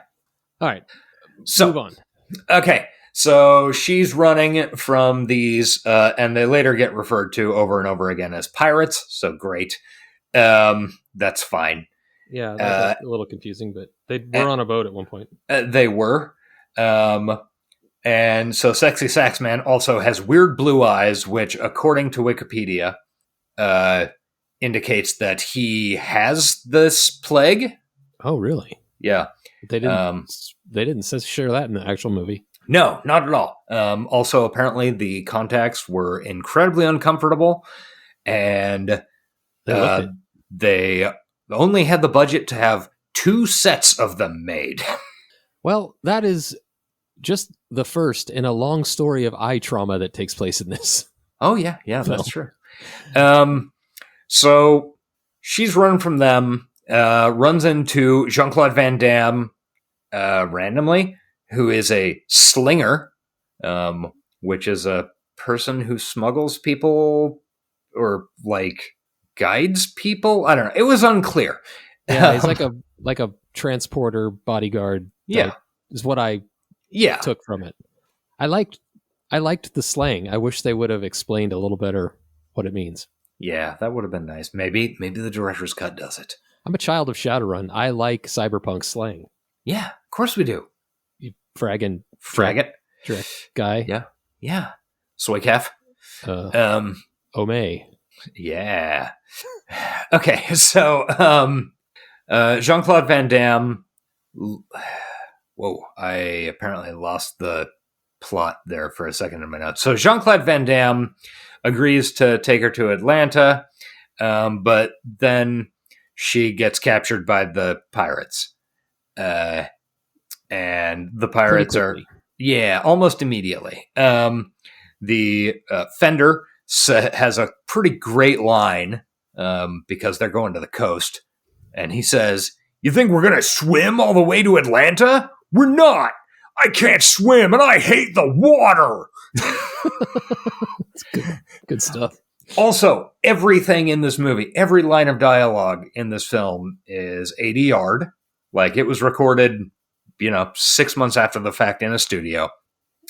All right. So, move on. Okay. So she's running from these, and they later get referred to over and over again as pirates. So great. That's fine. Yeah, that's a little confusing, but they were on a boat at one point. They were. And so Sexy Saxman also has weird blue eyes, which, according to Wikipedia, indicates that he has this plague. Oh, really? Yeah. They didn't share that in the actual movie. No, not at all. Also, apparently, the contacts were incredibly uncomfortable, and they only had the budget to have 2 sets of them made. Well, that is just the first in a long story of eye trauma that takes place in this. Oh, yeah, that's true. So she's running from them, runs into Jean-Claude Van Damme randomly, who is a slinger, which is a person who smuggles people or like guides people. I don't know. It was unclear. Yeah, he's like a transporter bodyguard. Yeah, is what I took from it. I liked the slang. I wish they would have explained a little better what it means. Yeah, that would have been nice. Maybe the director's cut does it. I'm a child of Shadowrun. I like cyberpunk slang. Yeah, of course we do. You fragging Fraggot direct guy. Yeah. Soy calf. Omei. Yeah. Okay, so Jean-Claude Van Damme. Whoa, I apparently lost the plot there for a second in my notes. So Jean-Claude Van Damme agrees to take her to Atlanta, but then she gets captured by the pirates. And the pirates are, almost immediately. The Fender has a pretty great line because they're going to the coast. And he says, "You think we're going to swim all the way to Atlanta? We're not. I can't swim and I hate the water." Good stuff. Also, everything in this movie, every line of dialogue in this film is ADR'd. Like, it was recorded, 6 months after the fact in a studio.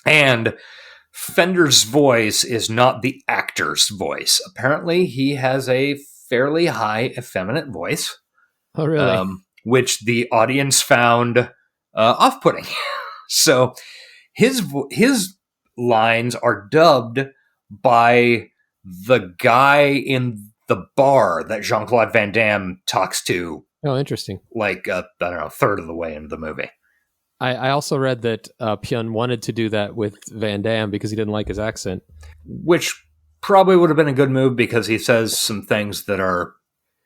And Fender's voice is not the actor's voice. Apparently, he has a fairly high, effeminate voice. Oh, really? Which the audience found off-putting. So his lines are dubbed by the guy in the bar that Jean-Claude Van Damme talks to. Oh, interesting. Like, I don't know, a third of the way into the movie. I also read that Pyun wanted to do that with Van Damme because he didn't like his accent. Which probably would have been a good move because he says some things that are...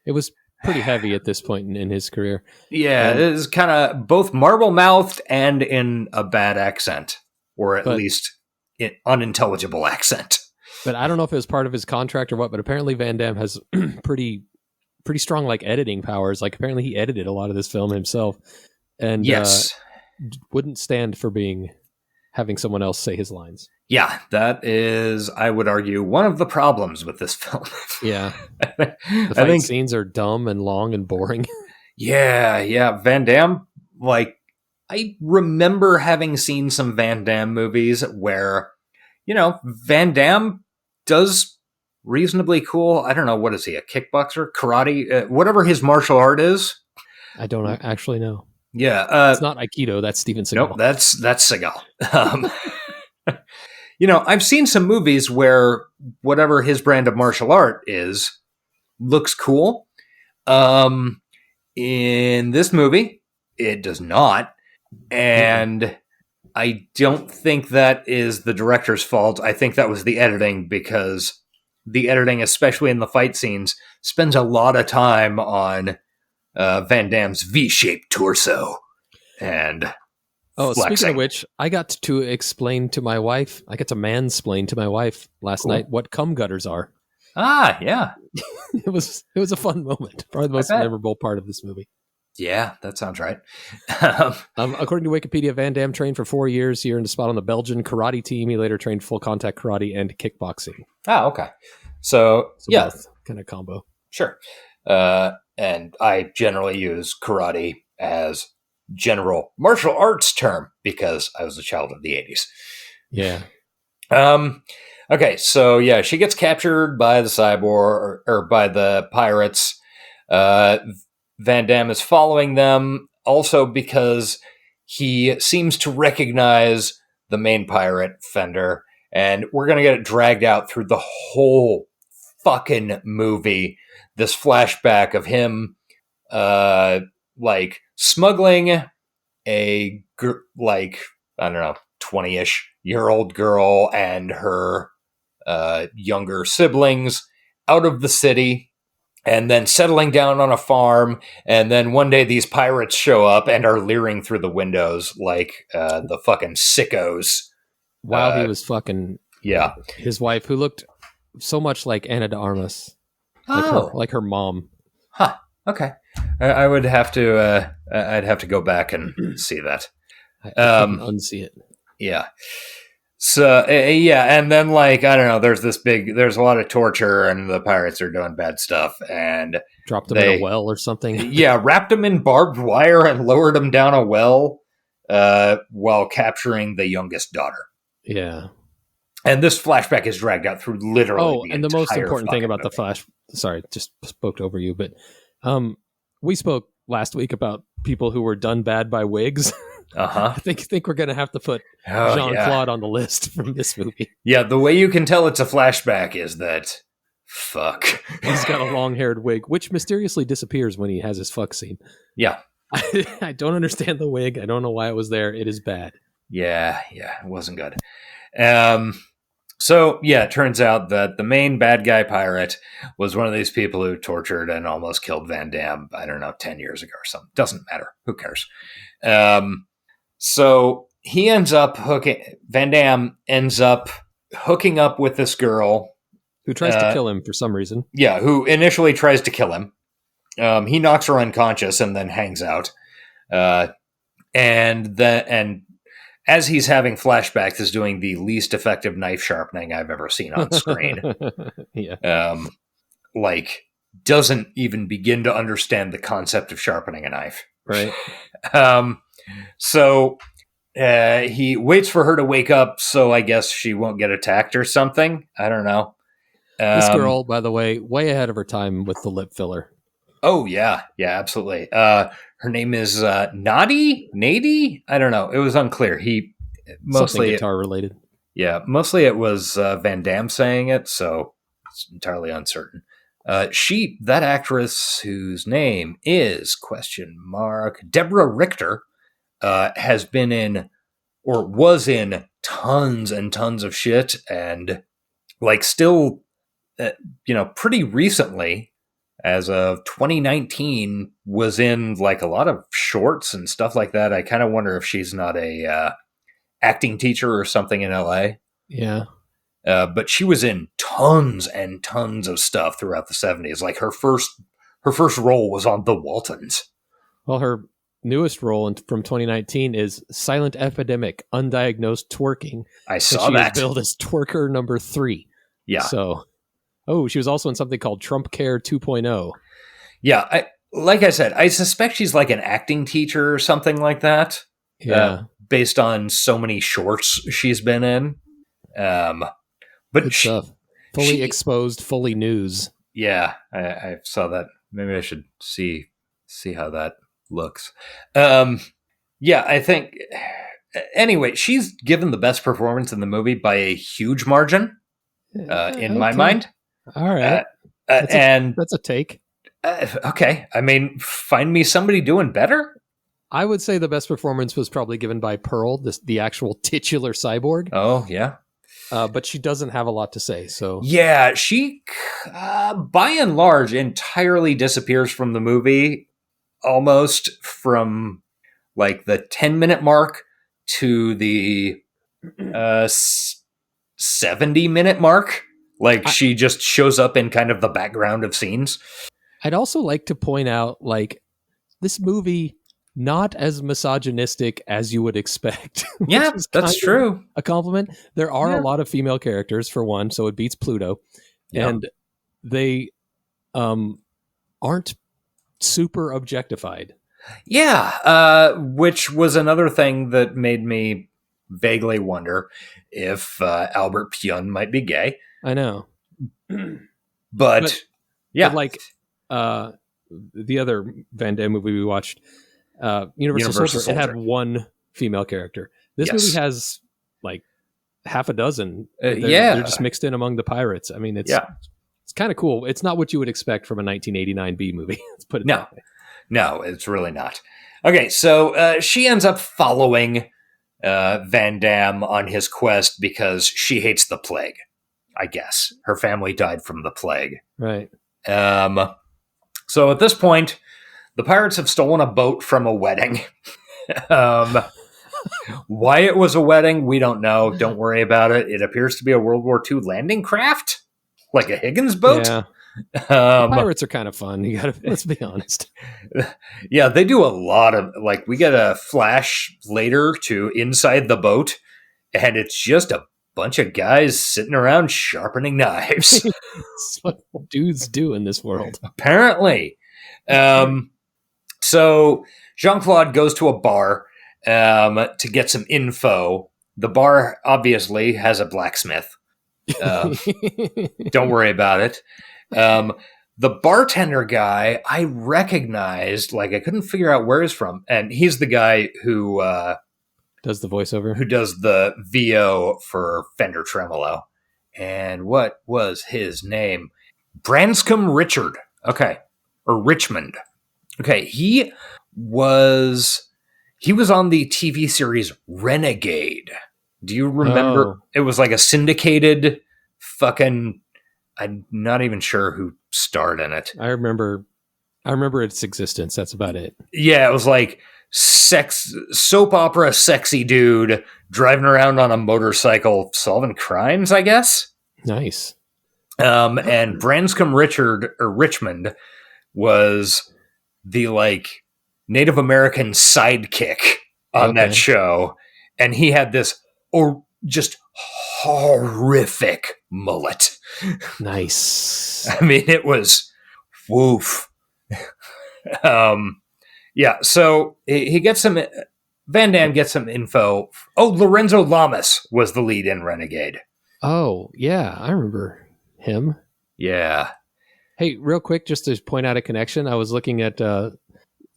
It was pretty heavy at this point in his career. Yeah, it is kind of both marble-mouthed and in a bad accent. Or at least an unintelligible accent. But I don't know if it was part of his contract or what, but apparently Van Damme has pretty strong editing powers. Like, apparently he edited a lot of this film himself. And yes. Wouldn't stand for having someone else say his lines. Yeah, that is, I would argue, one of the problems with this film. Yeah. The fight scenes are dumb and long and boring. Yeah. Van Damme, I remember having seen some Van Damme movies where, Van Damme does reasonably cool, I don't know, what is he, a kickboxer, karate, whatever his martial art is? I don't actually know. Yeah. It's not Aikido, that's Steven Seagal. Nope, that's Seagal. I've seen some movies where whatever his brand of martial art is looks cool. In this movie, it does not. And I don't think that is the director's fault. I think that was the editing, because the editing, especially in the fight scenes, spends a lot of time on Van Damme's V-shaped torso and flexing. Speaking of which, I got to explain to my wife, I got to mansplain to my wife last night what cum gutters are. Ah, yeah. It was a fun moment. Probably the most memorable part of this movie. Yeah, that sounds right. According to Wikipedia, Van Damme trained for 4 years. He earned a spot on the Belgian karate team. He later trained full contact karate and kickboxing. Oh, okay. So yeah. Kind of combo. Sure. And I generally use karate as general martial arts term because I was a child of the 80s. Yeah. Okay, so yeah, she gets captured by the cyborg or by the pirates. Van Damme is following them also because he seems to recognize the main pirate, Fender, and we're going to get it dragged out through the whole fucking movie. This flashback of him, smuggling a, 20-ish year old girl and her younger siblings out of the city, and then settling down on a farm. And then one day these pirates show up and are leering through the windows like the fucking sickos. While he was fucking his wife, who looked so much like Ana de Armas. Like her mom. Huh. Okay. I would have to. I'd have to go back and see that. I couldn't unsee it. Yeah. So and then I don't know. There's a lot of torture, and the pirates are doing bad stuff, and dropped them in a well or something. Yeah, wrapped them in barbed wire and lowered them down a well, while capturing the youngest daughter. Yeah. And this flashback is dragged out through literally. The most important thing about the flash. Sorry, just spoke over you, but we spoke last week about people who were done bad by wigs. Uh-huh. I think we're going to have to put Jean-Claude on the list from this movie. Yeah, the way you can tell it's a flashback is that fuck. He's got a long-haired wig, which mysteriously disappears when he has his fuck scene. Yeah. I don't understand the wig. I don't know why it was there. It is bad. Yeah, it wasn't good. So, it turns out that the main bad guy pirate was one of these people who tortured and almost killed Van Damme, I don't know, 10 years ago or something. Doesn't matter. Who cares? So he ends up Van Damme ends up hooking up with this girl. Who tries to kill him for some reason. Yeah, who initially tries to kill him. He knocks her unconscious and then hangs out. And as he's having flashbacks, is doing the least effective knife sharpening I've ever seen on screen. Yeah. Doesn't even begin to understand the concept of sharpening a knife. Right. So he waits for her to wake up, so I guess she won't get attacked or something. I don't know. This girl, by the way, way ahead of her time with the lip filler. Oh, yeah. Yeah, absolutely. Her name is Nadi? I don't know. It was unclear. Something guitar related. Yeah, mostly it was Van Damme saying it, so it's entirely uncertain. That actress whose name is ? Deborah Richter, has been in, or was in, tons and tons of shit, and still, pretty recently, as of 2019, was in a lot of shorts and stuff like that. I kind of wonder if she's not a acting teacher or something in LA. Yeah. But she was in tons and tons of stuff throughout the 70s. Her first role was on The Waltons. Well, her newest role from 2019 is Silent Epidemic, Undiagnosed Twerking. I saw that. She is billed as twerker number 3. Yeah. So, she was also in something called Trump Care 2.0. Yeah. Like I said, I suspect she's an acting teacher or something like that. Yeah. Based on so many shorts she's been in. But good stuff. Fully exposed, fully news. Yeah, I saw that. Maybe I should see how that looks. I think. Anyway, she's given the best performance in the movie by a huge margin. In my mind. All right, that's a take. Okay, I mean, find me somebody doing better. I would say the best performance was probably given by Pearl, the actual titular cyborg. Oh yeah. But she doesn't have a lot to say, so... Yeah, she, by and large, entirely disappears from the movie, almost from, the 10-minute mark to the 70-minute mark. She just shows up in kind of the background of scenes. I'd also like to point out, this movie... not as misogynistic as you would expect. Yeah, that's true. A compliment. There are a lot of female characters, for one, so it beats Pluto. Yeah. And they aren't super objectified. Yeah, which was another thing that made me vaguely wonder if Albert Pyun might be gay. I know. But yeah. But the other Van Damme movie we watched... Universal Soldier, it had one female character. This movie has half a dozen. They're just mixed in among the pirates. I mean, it's kind of cool. It's not what you would expect from a 1989 B movie. Let's put it that way. No, it's really not. Okay, so she ends up following Van Damme on his quest because she hates the plague. I guess her family died from the plague. Right. So at this point, the pirates have stolen a boat from a wedding. Why it was a wedding, we don't know. Don't worry about it. It appears to be a World War II landing craft, like a Higgins boat. Yeah. Pirates are kind of fun. Let's be honest. Yeah, they do a lot of we get a flash later to inside the boat, and it's just a bunch of guys sitting around sharpening knives. It's what dudes do in this world, apparently. So Jean-Claude goes to a bar to get some info. The bar obviously has a blacksmith. Don't worry about it. The bartender guy I recognized, I couldn't figure out where he's from. And he's the guy who does the voiceover, who does the VO for Fender Tremolo. And what was his name? Branscombe Richard. Okay. Or Richmond. Okay. He was on the TV series Renegade. Do you remember? Oh. It was like a syndicated fucking... I'm not even sure who starred in it. I remember its existence. That's about it. Yeah, it was like soap opera sexy dude driving around on a motorcycle solving crimes, I guess. Nice. And Branscombe Richmond was the like Native American sidekick on that show, and he had this just horrific mullet. Nice. I mean, it was woof. Yeah, so he gets some... Van Damme gets some info. Oh, Lorenzo Lamas was the lead in Renegade. Oh, yeah, I remember him. Yeah. Hey, real quick, just to point out a connection, I was looking at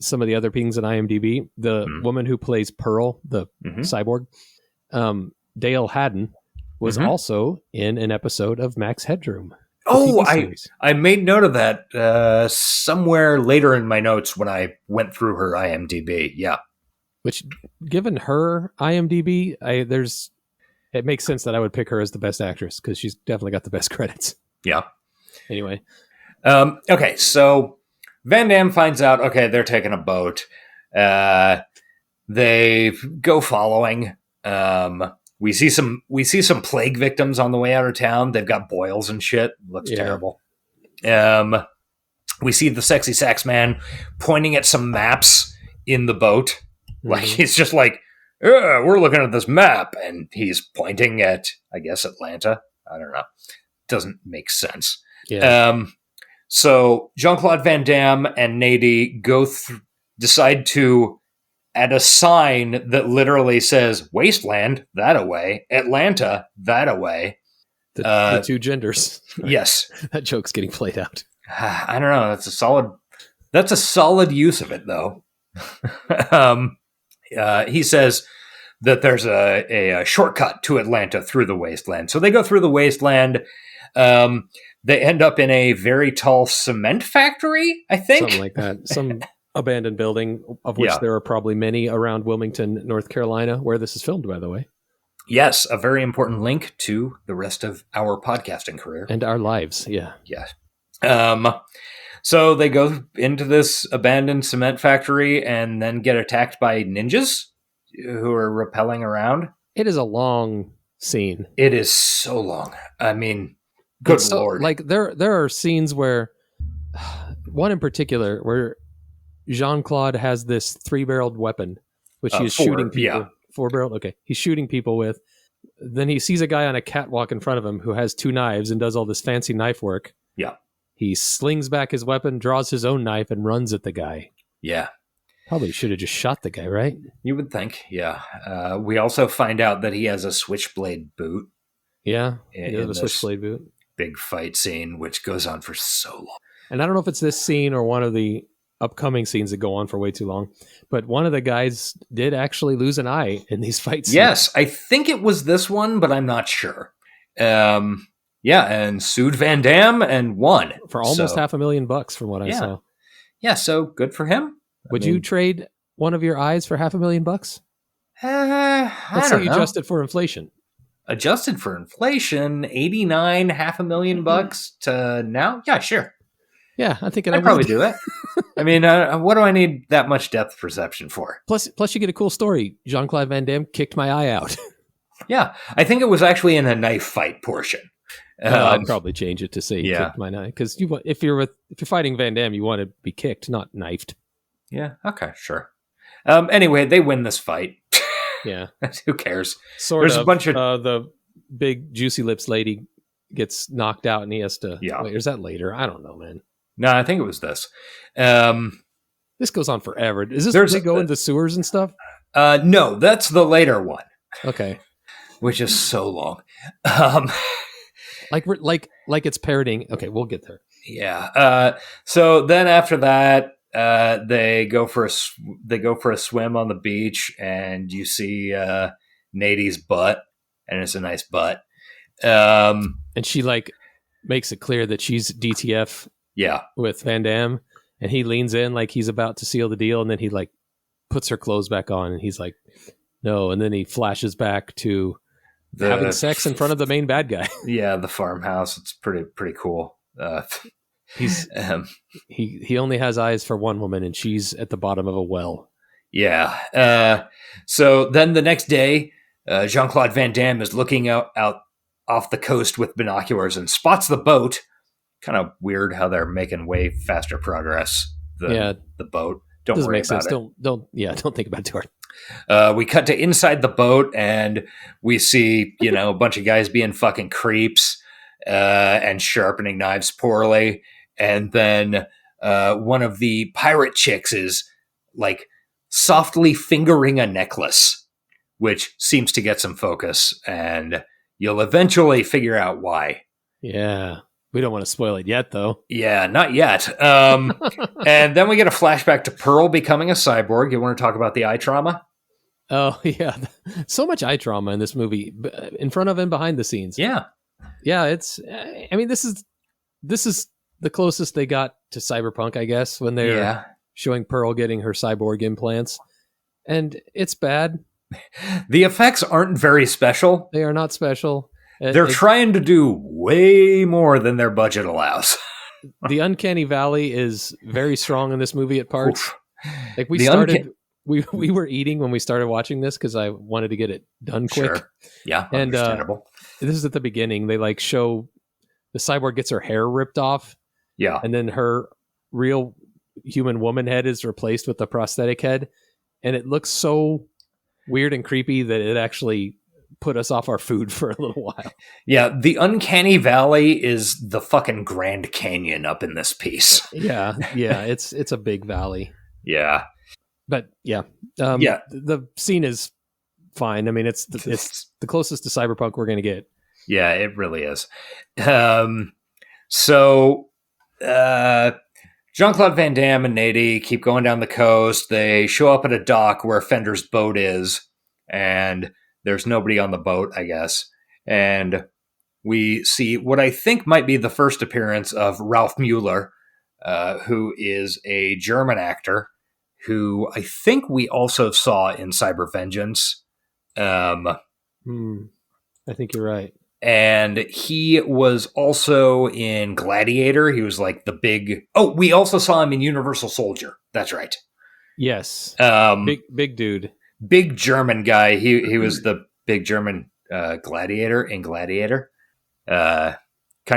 some of the other things in IMDb. The woman who plays Pearl, the cyborg, Dale Haddon, was also in an episode of Max Headroom. Oh, I made note of that somewhere later in my notes when I went through her IMDb. Yeah. Which, given her IMDb, it makes sense that I would pick her as the best actress because she's definitely got the best credits. Yeah. Anyway. Okay, so Van Damme finds out, okay, they're taking a boat. They go following. We see some plague victims on the way out of town. They've got boils and shit. Looks terrible. We see the sexy sax man pointing at some maps in the boat. Like he's just like, we're looking at this map, and he's pointing at, I guess, Atlanta. I don't know. Doesn't make sense. Yeah. So Jean-Claude Van Damme and Nady decide to add a sign that literally says Wasteland, that-a-way, Atlanta, that-a-way. The two genders. Yes. That joke's getting played out. I don't know. That's a solid use of it, though. He says that there's a shortcut to Atlanta through the wasteland. So they go through the wasteland. They end up in a very tall cement factory, I think. Something like that. Some abandoned building, of which there are probably many around Wilmington, North Carolina, where this is filmed, by the way. Yes, a very important link to the rest of our podcasting career. And our lives, yeah. Yeah. So they go into this abandoned cement factory and then get attacked by ninjas who are rappelling around. It is a long scene. It is so long. I mean, good Lord. Like there are scenes where, one in particular, where Jean-Claude has this 3-barreled weapon, which he's shooting people. Yeah. 4-barreled? Okay. He's shooting people with. Then he sees a guy on a catwalk in front of him who has 2 knives and does all this fancy knife work. Yeah. He slings back his weapon, draws his own knife, and runs at the guy. Yeah. Probably should have just shot the guy, right? You would think, yeah. We also find out that he has a switchblade boot. Yeah, he has a switchblade boot. Big fight scene, which goes on for so long. And I don't know if it's this scene or one of the upcoming scenes that go on for way too long, but one of the guys did actually lose an eye in these fight scenes. Yes, I think it was this one, but I'm not sure. Yeah, and sued Van Damme and won. For almost $500,000 from what I saw. Yeah, so good for him. Would you trade one of your eyes for $500,000? Let's say you adjust it for inflation. Adjusted for inflation, 89, $500,000 to now? Yeah, sure. Yeah, I think I'd probably do it. I mean, what do I need that much depth perception for? Plus you get a cool story. Jean-Claude Van Damme kicked my eye out. Yeah, I think it was actually in a knife fight portion. I'd probably change it to say kicked my eye, because if you're fighting Van Damme, you want to be kicked, not knifed. Yeah. Okay. Sure. Anyway, they win this fight. Yeah. Who cares? There's a bunch of the big juicy lips lady gets knocked out, and he has to. Yeah. Wait, is that later? I don't know, man. No, I think it was this. This goes on forever. Is this where they go into sewers and stuff? No, that's the later one. Okay. Which is so long. Like it's parroting. Okay, we'll get there. Yeah. So then after that, they go for a swim on the beach, and you see Nady's butt, and it's a nice butt. And she makes it clear that she's DTF Yeah. with Van Damme, and he leans in like he's about to seal the deal, and then he like puts her clothes back on, and he's like, no, and then he flashes back to having sex in front of the main bad guy. Yeah, the farmhouse. It's pretty cool. He's he only has eyes for one woman, and she's at the bottom of a well. Yeah. So then the next day, Jean-Claude Van Damme is looking out off the coast with binoculars and spots the boat. Kind of weird how they're making way faster progress than the boat. Don't Doesn't worry make about sense. it. Don't think about it too hard. We cut to inside the boat, and we see, a bunch of guys being fucking creeps and sharpening knives poorly. And then one of the pirate chicks is like softly fingering a necklace, which seems to get some focus, and you'll eventually figure out why. Yeah. We don't want to spoil it yet, though. Yeah, not yet. And then we get a flashback to Pearl becoming a cyborg. You want to talk about the eye trauma? Oh, yeah. So much eye trauma in this movie, in front of and behind the scenes. Yeah. Yeah, this is the closest they got to cyberpunk, I guess, when they're showing Pearl getting her cyborg implants. And it's bad. The effects aren't very special. They are not special. They're trying to do way more than their budget allows. The uncanny valley is very strong in this movie at parts. Oof. Like we were eating when we started watching this because I wanted to get it done quick. Sure. Yeah, and understandable. This is at the beginning. They like show the cyborg gets her hair ripped off. Yeah, and then her real human woman head is replaced with the prosthetic head, and it looks so weird and creepy that it actually put us off our food for a little while. Yeah, the uncanny valley is the fucking Grand Canyon up in this piece. Yeah, it's a big valley. Yeah, but the scene is fine. I mean, it's the closest to cyberpunk we're going to get. Yeah, it really is. So Jean-Claude Van Damme and Nady keep going down the coast. They show up at a dock where Fender's boat is, and there's nobody on the boat, I guess. And we see what I think might be the first appearance of Ralph Mueller, who is a German actor who I think we also saw in Cyber Vengeance. I think you're right. And he was also in Gladiator. He was like the big... Oh, we also saw him in Universal Soldier. That's right. Yes. Big dude. Big German guy. He was the big German gladiator in Gladiator. Kind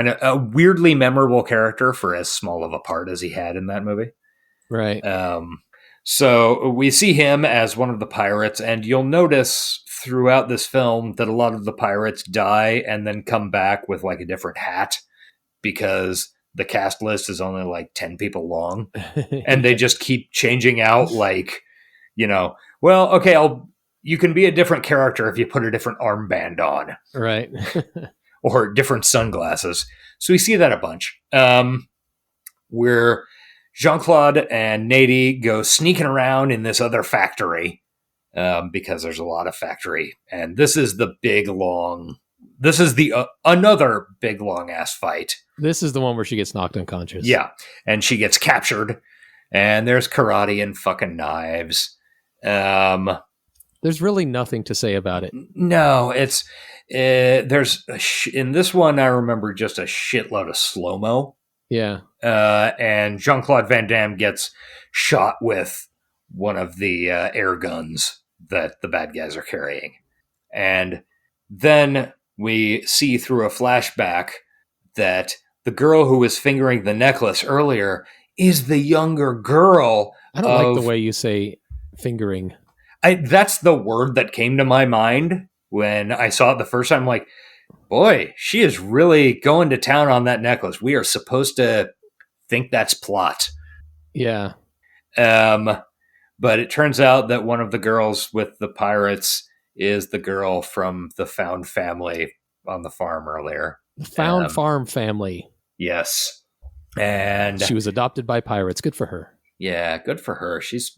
of a weirdly memorable character for as small of a part as he had in that movie. Right. So we see him as one of the pirates, and you'll notice throughout this film that a lot of the pirates die and then come back with like a different hat because the cast list is only like 10 people long, and they just keep changing out like, well, okay, you can be a different character if you put a different armband on. Right. Or different sunglasses. So we see that a bunch. Where Jean-Claude and Nady go sneaking around in this other factory because there's a lot of factory. And this is the another big long ass fight. This is the one where she gets knocked unconscious. Yeah. And she gets captured, and there's karate and fucking knives. There's really nothing to say about it. No, it's there's in this one I remember just a shitload of slow-mo. Yeah. And Jean-Claude Van Damme gets shot with one of the air guns that the bad guys are carrying. And then we see through a flashback that the girl who was fingering the necklace earlier is the younger girl. I don't like the way you say fingering. That's the word that came to my mind when I saw it the first time. I'm like, boy, she is really going to town on that necklace. We are supposed to think that's plot. Yeah. But it turns out that one of the girls with the pirates is the girl from the found family on the farm earlier. The found farm family. Yes. And she was adopted by pirates. Good for her. Yeah, good for her. She's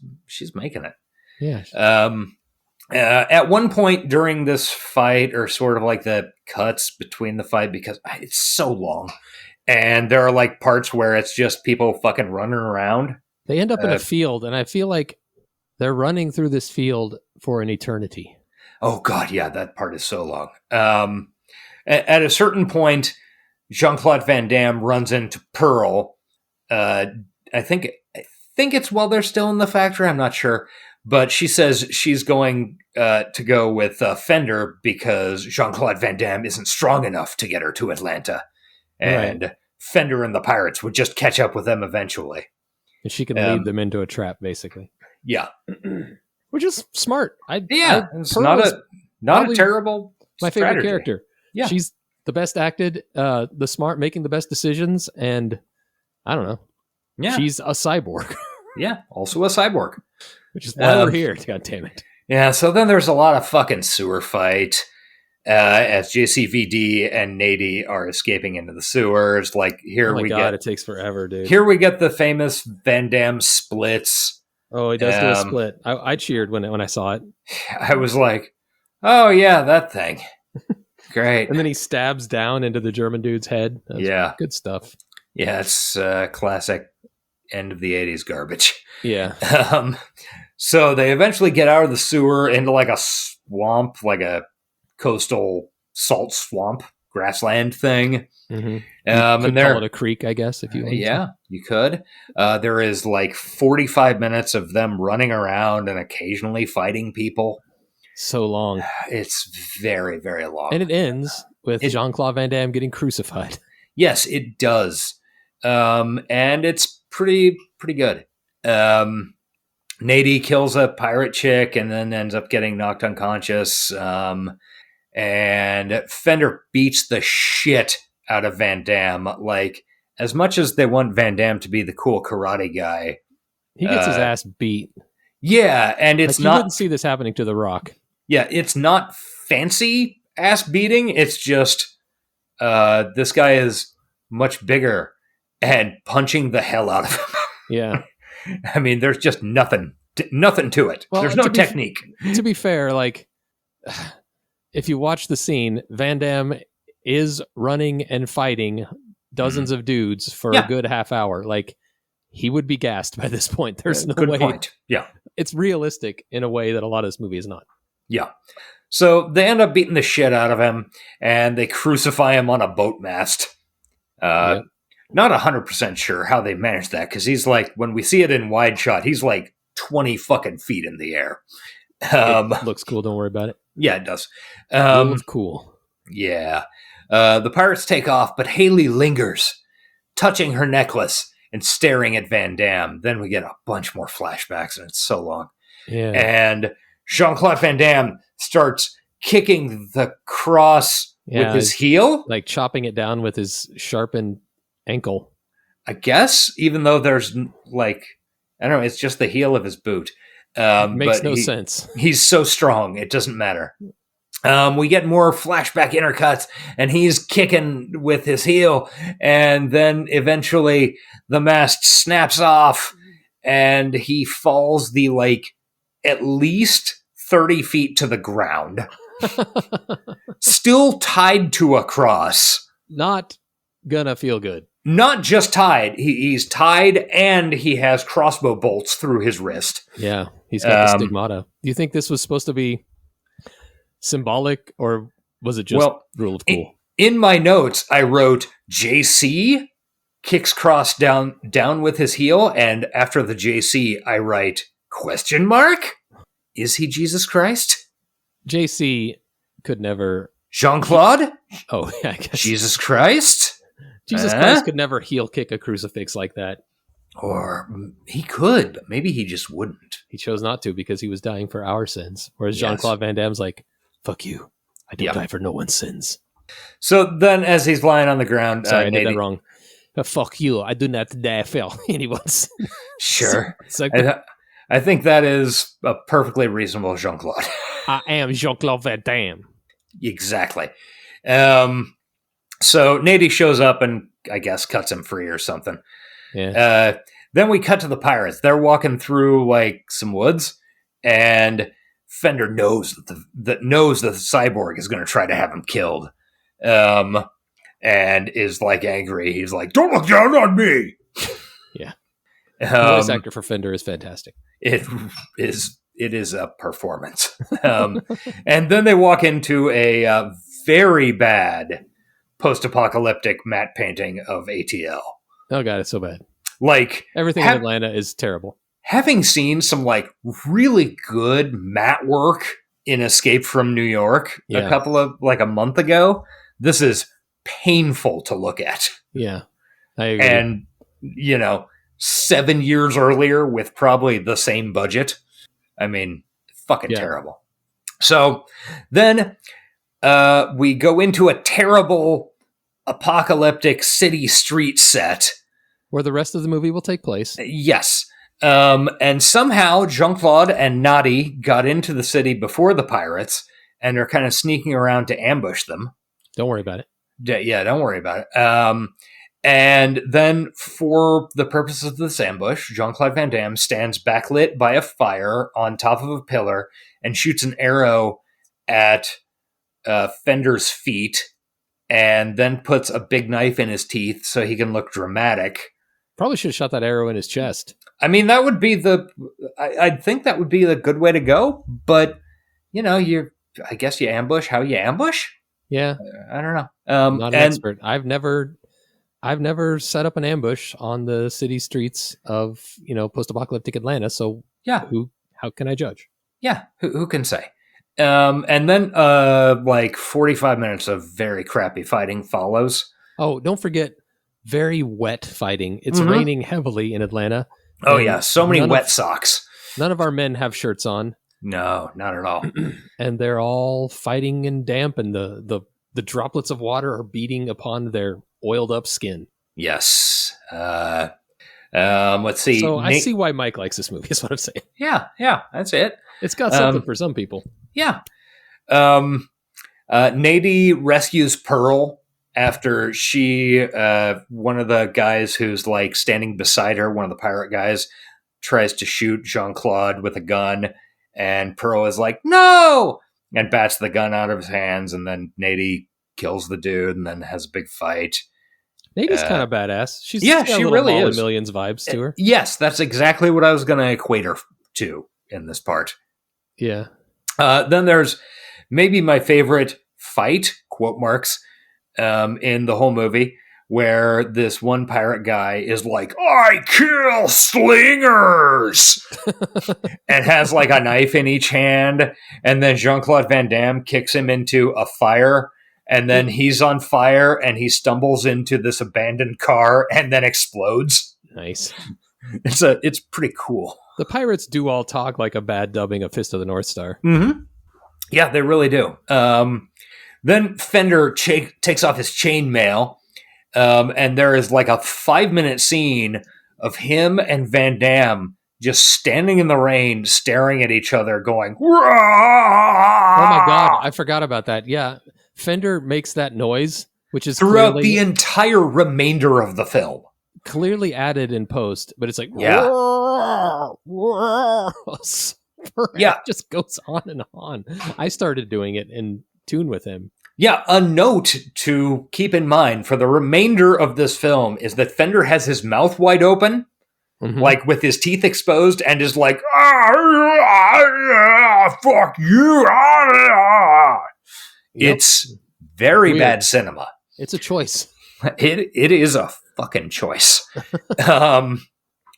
making it. Yeah. At one point during this fight, or sort of like the cuts between the fight, because it's so long, and there are like parts where it's just people fucking running around. They end up in a field, and I feel like they're running through this field for an eternity. Oh god, yeah, that part is so long. At a certain point, Jean-Claude Van Damme runs into Pearl. I think it's while they're still in the factory. I'm not sure. But she says she's going to go with Fender because Jean-Claude Van Damme isn't strong enough to get her to Atlanta. And Fender and the pirates would just catch up with them eventually. And she can lead them into a trap, basically. Yeah. Which is smart. It's not a terrible my strategy. favorite character. Yeah. She's the best acted, the smart, making the best decisions, and I don't know. Yeah. She's a cyborg. Yeah, also a cyborg. Which is why we're here, god damn it. Yeah, so then there's a lot of fucking sewer fight as JCVD and Nady are escaping into the sewers. Like, it takes forever, dude. Here we get the famous Van Damme splits. Oh, he does do a split. I cheered when I saw it. I was like, oh yeah, that thing. Great. And then he stabs down into the German dude's head. That's good stuff. Yeah, it's classic end of the 80s garbage. Yeah. So they eventually get out of the sewer into like a swamp, like a coastal salt swamp, grassland thing. Mm-hmm. And call it a creek, I guess, if you want. Yeah, you could. There is like 45 minutes of them running around and occasionally fighting people. So long. It's very, very long. And it ends with Jean-Claude Van Damme getting crucified. Yes, it does. And it's pretty good. Nady kills a pirate chick and then ends up getting knocked unconscious. And Fender beats the shit out of Van Damme. Like, as much as they want Van Damme to be the cool karate guy, he gets his ass beat. Yeah, and it's you wouldn't see this happening to The Rock. Yeah, it's not fancy ass beating. It's just this guy is much bigger and punching the hell out of him. Yeah. I mean, there's just nothing to it. Well, there's no technique. To be fair, like, if you watch the scene, Van Damme is running and fighting dozens of dudes for a good half hour. Like, he would be gassed by this point. There's no way. Point. Yeah. It's realistic in a way that a lot of this movie is not. Yeah. So they end up beating the shit out of him, and they crucify him on a boat mast. Not 100% sure how they managed that, because he's like, when we see it in wide shot, he's like 20 fucking feet in the air. It looks cool. Don't worry about it. Yeah, it does. Cool. Yeah. The pirates take off, but Haley lingers, touching her necklace and staring at Van Damme. Then we get a bunch more flashbacks, and it's so long. Yeah. And Jean-Claude Van Damme starts kicking the cross with his heel. Like chopping it down with his sharpened ankle. I guess, even though there's like, I don't know, it's just the heel of his boot. Makes no sense. He's so strong, it doesn't matter. We get more flashback intercuts, and he's kicking with his heel, and then eventually the mast snaps off, and he falls the like at least 30 feet to the ground. Still tied to a cross. Not gonna feel good. Not just tied. He's tied, and he has crossbow bolts through his wrist. Yeah, he's got the stigmata. Do you think this was supposed to be symbolic, or was it just rule of cool? In my notes, I wrote JC kicks cross down with his heel, and after the JC, I write question mark. Is he Jesus Christ? JC could never. Jean-Claude? Oh, yeah, I guess. Jesus Christ? Jesus Christ could never heel kick a crucifix like that. Or he could, but maybe he just wouldn't. He chose not to because he was dying for our sins. Whereas Jean-Claude Van Damme's like, fuck you. I don't die for no one's sins. So then as he's lying on the ground... Sorry, I did that wrong. Fuck you. I do not die for anyone's sins. Sure. I think that is a perfectly reasonable Jean-Claude. I am Jean-Claude Van Damme. Exactly. So Nady shows up and I guess cuts him free or something. Then we cut to the pirates. They're walking through like some woods, and Fender knows that the cyborg is going to try to have him killed, and is like angry. He's like, "Don't look down on me." Yeah, the voice actor for Fender is fantastic. It is a performance. And then they walk into a very bad post-apocalyptic matte painting of ATL. Oh god, it's so bad. Like Everything in Atlanta is terrible. Having seen some like really good matte work in Escape from New York a month ago, this is painful to look at. Yeah, I agree. And 7 years earlier with probably the same budget. I mean, fucking terrible. So then we go into a terrible apocalyptic city street set. Where the rest of the movie will take place. Yes. And somehow Jean-Claude and Nadi got into the city before the pirates and are kind of sneaking around to ambush them. Don't worry about it. Yeah, don't worry about it. And then for the purposes of this ambush, Jean-Claude Van Damme stands backlit by a fire on top of a pillar and shoots an arrow at Fender's feet and then puts a big knife in his teeth so he can look dramatic. Probably should have shot that arrow in his chest. I mean, that would be I think that would be the good way to go, but I guess you ambush how you ambush. Yeah. I don't know. Not an expert. I've never set up an ambush on the city streets of, post-apocalyptic Atlanta. So yeah, how can I judge? Yeah. Who can say? And then, 45 minutes of very crappy fighting follows. Oh, don't forget, very wet fighting. It's raining heavily in Atlanta. Oh yeah, so many wet socks. None of our men have shirts on. No, not at all. And they're all fighting in damp, and the droplets of water are beating upon their oiled up skin. Yes. Let's see. So I see why Mike likes this movie, is what I'm saying. Yeah, that's it. It's got something for some people. Yeah. Nady rescues Pearl after one of the guys who's like standing beside her, one of the pirate guys, tries to shoot Jean-Claude with a gun, and Pearl is like, "No!" and bats the gun out of his hands, and then Nady kills the dude and then has a big fight. Nady's kind of badass. She's she really Molly is. Millions vibes to her. Yes, that's exactly what I was going to equate her to in this part. Yeah. Then there's maybe my favorite fight, quote marks, in the whole movie, where this one pirate guy is like, "I kill slingers," and has like a knife in each hand, and then Jean-Claude Van Damme kicks him into a fire, and then he's on fire, and he stumbles into this abandoned car, and then explodes. Nice. It's pretty cool. The pirates do all talk like a bad dubbing of Fist of the North Star. Mm-hmm. Yeah, they really do. Then Fender takes off his chainmail, and there is like a 5-minute scene of him and Van Damme just standing in the rain, staring at each other, going, "Rah!" Oh my god, I forgot about that. Yeah, Fender makes that noise, which is throughout the entire remainder of the film. Clearly added in post, but it's like, yeah, it just goes on and on. I started doing it in tune with him. Yeah, a note to keep in mind for the remainder of this film is that Fender has his mouth wide open, like with his teeth exposed, and is like, "Fuck you!" Yep. It's very weird. Bad cinema. It's a choice. It is a fucking choice.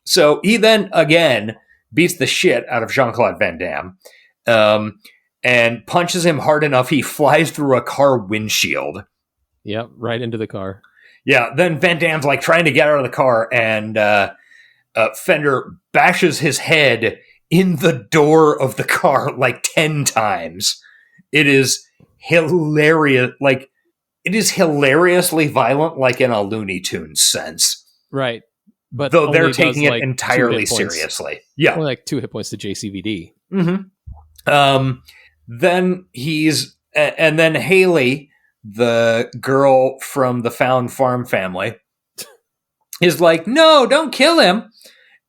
So he then again beats the shit out of Jean-Claude Van Damme, and punches him hard enough he flies through a car windshield. Yep, right into the car. Yeah, then Van Damme's like trying to get out of the car, and Fender bashes his head in the door of the car like 10 times. It is hilarious. Like, it is hilariously violent, like in a Looney Tunes sense. Right. But though they're taking it entirely seriously. Yeah. Only like 2 hit points to JCVD. Mm-hmm. Then and then Haley, the girl from the Found Farm family, is like, "No, don't kill him."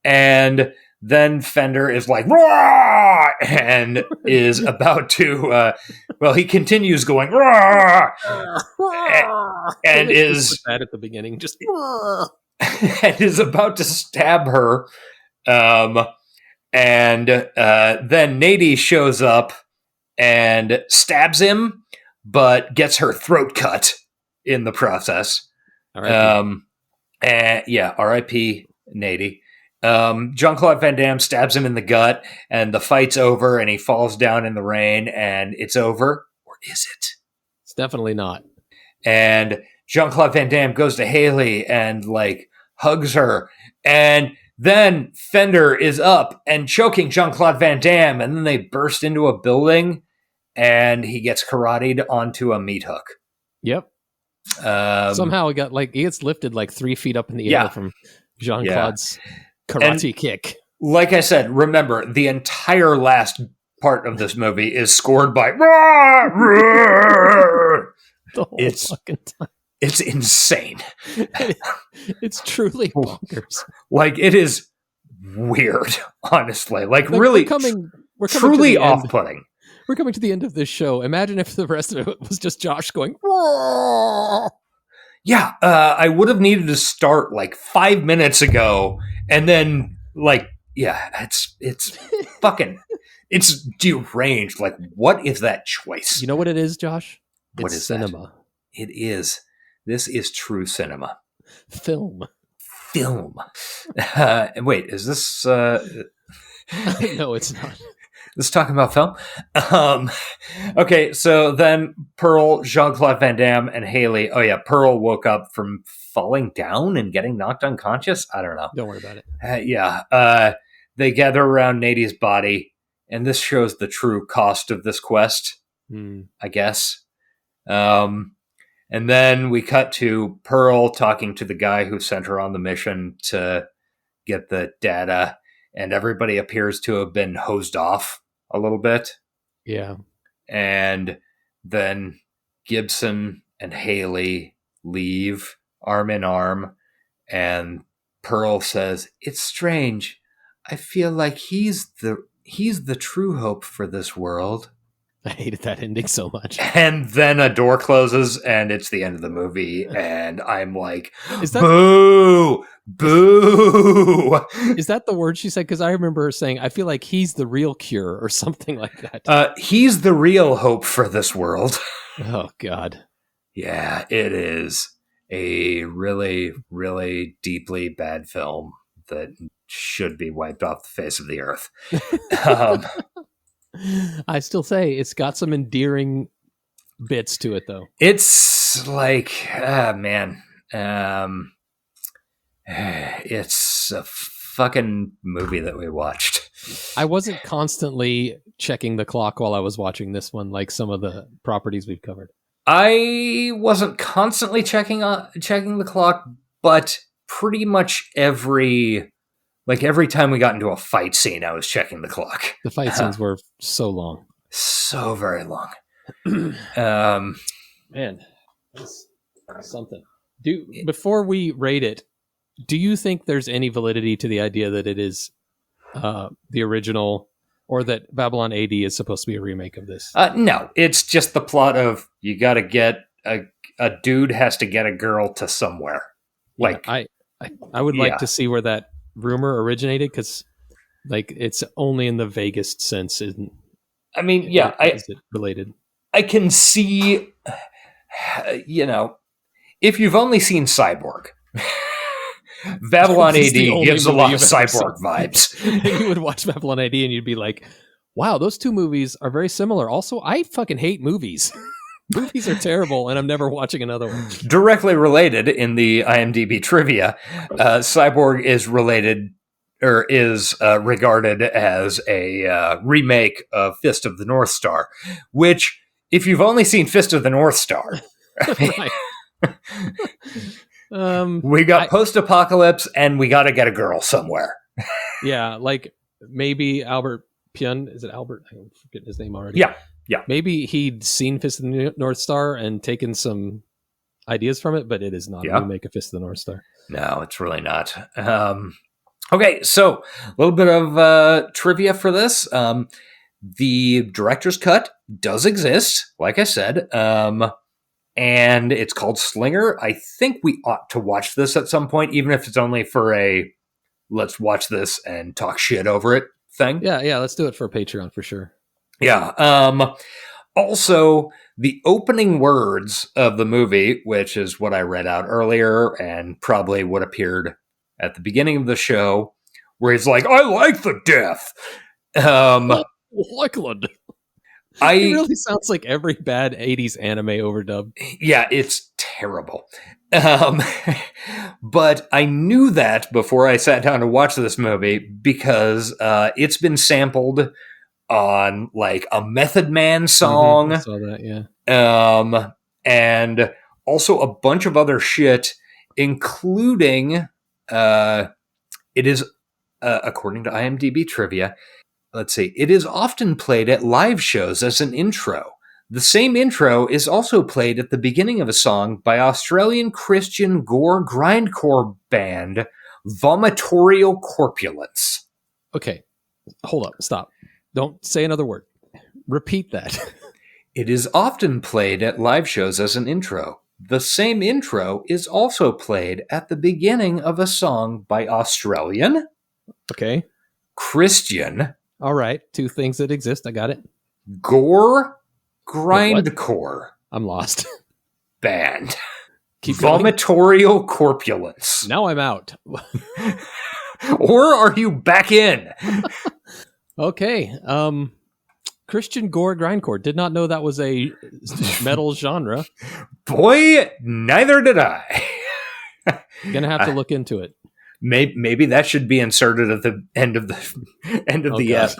And Then Fender is like, "Roar!" and is about to, he continues going, "Roar!" and is that at the beginning, just and is about to stab her. And then Nady shows up and stabs him, but gets her throat cut in the process. R.I.P. R.I.P. Nady. Jean-Claude Van Damme stabs him in the gut, and the fight's over, and he falls down in the rain, and it's over. Or is it? It's definitely not. And Jean-Claude Van Damme goes to Haley and, like, hugs her, and then Fender is up and choking Jean-Claude Van Damme, and then they burst into a building, and he gets karate'd onto a meat hook. Yep. Somehow he gets lifted like 3 feet up in the air from Jean-Claude's karate kick. Like I said, remember, the entire last part of this movie is scored by The whole fucking time. It's insane. It's truly bonkers. Like, it is weird, honestly. Like really we're truly off-putting. We're coming to the end of this show. Imagine if the rest of it was just Josh going, yeah, I would have needed to start like 5 minutes ago, and then it's fucking, it's deranged. Like, what is that choice? You know what it is, Josh? What is cinema? That? It is. This is true cinema. Film. Wait, is this? No, it's not. This talking about film? Okay, so then Pearl, Jean-Claude Van Damme, and Haley. Oh yeah, Pearl woke up from falling down and getting knocked unconscious. I don't know. Don't worry about it. They gather around Nady's body, and this shows the true cost of this quest, I guess. And then we cut to Pearl talking to the guy who sent her on the mission to get the data, and everybody appears to have been hosed off a little bit. Yeah. And then Gibson and Haley leave arm in arm, and Pearl says, "It's strange. I feel like he's the true hope for this world." I hated that ending so much. And then a door closes, and it's the end of the movie, and I'm like, boo! Is that the word she said? Because I remember her saying, "I feel like he's the real cure," or something like that. He's the real hope for this world. Oh, God. Yeah, it is a really, really deeply bad film that should be wiped off the face of the earth. I still say it's got some endearing bits to it, though. It's like, man, it's a fucking movie that we watched. I wasn't constantly checking the clock while I was watching this one, like some of the properties we've covered. I wasn't constantly checking the clock, but pretty much every time we got into a fight scene, I was checking the clock. The fight scenes were so long. So very long. Man, that's something. Before we rate it, do you think there's any validity to the idea that it is the original, or that Babylon AD is supposed to be a remake of this? No, it's just the plot of you got to get a dude has to get a girl to somewhere. Like, yeah, I would like to see where that rumor originated, because like it's only in the vaguest sense. Is it related? I can see, if you've only seen Cyborg, Babylon AD gives a lot of Cyborg vibes. You would watch Babylon AD and you'd be like, wow, those two movies are very similar. Also, I fucking hate movies. Movies are terrible, and I'm never watching another one. Directly related in the IMDb trivia, Cyborg is related, or is regarded as a remake of Fist of the North Star, which, if you've only seen Fist of the North Star, we got post-apocalypse, and we got to get a girl somewhere. Yeah, like maybe Albert Pien. Is it Albert? I'm forgetting his name already. Yeah. Maybe he'd seen Fist of the North Star and taken some ideas from it, but it is not a remake of Fist of the North Star. No, it's really not. Okay, so a little bit of trivia for this. The director's cut does exist, like I said, and it's called Slinger. I think we ought to watch this at some point, even if it's only for a let's watch this and talk shit over it thing. Yeah, let's do it for Patreon for sure. Yeah. Also, the opening words of the movie, which is what I read out earlier and probably what appeared at the beginning of the show, where he's like, I like the death. Lakeland. It I really sounds like every bad 80s anime overdub. Yeah, it's terrible. But I knew that before I sat down to watch this movie because it's been sampled on like a Method Man song. I saw that, yeah. And also a bunch of other shit, including it is according to IMDb trivia. Let's see. It is often played at live shows as an intro. The same intro is also played at the beginning of a song by Australian Christian gore grindcore band Vomitorial Corpulence. Okay, hold up, stop. Don't say another word. Repeat that. It is often played at live shows as an intro. The same intro is also played at the beginning of a song by Australian Okay. Christian All right. Two things that exist. I got it. gore grindcore I'm lost. band. Keep going. Vomitorial Corpulence. Now I'm out. Or are you back in? Okay. Christian gore grindcore. Did not know that was a metal genre. Boy, neither did I. Gonna have to look into it. Maybe that should be inserted at the end of the God. app.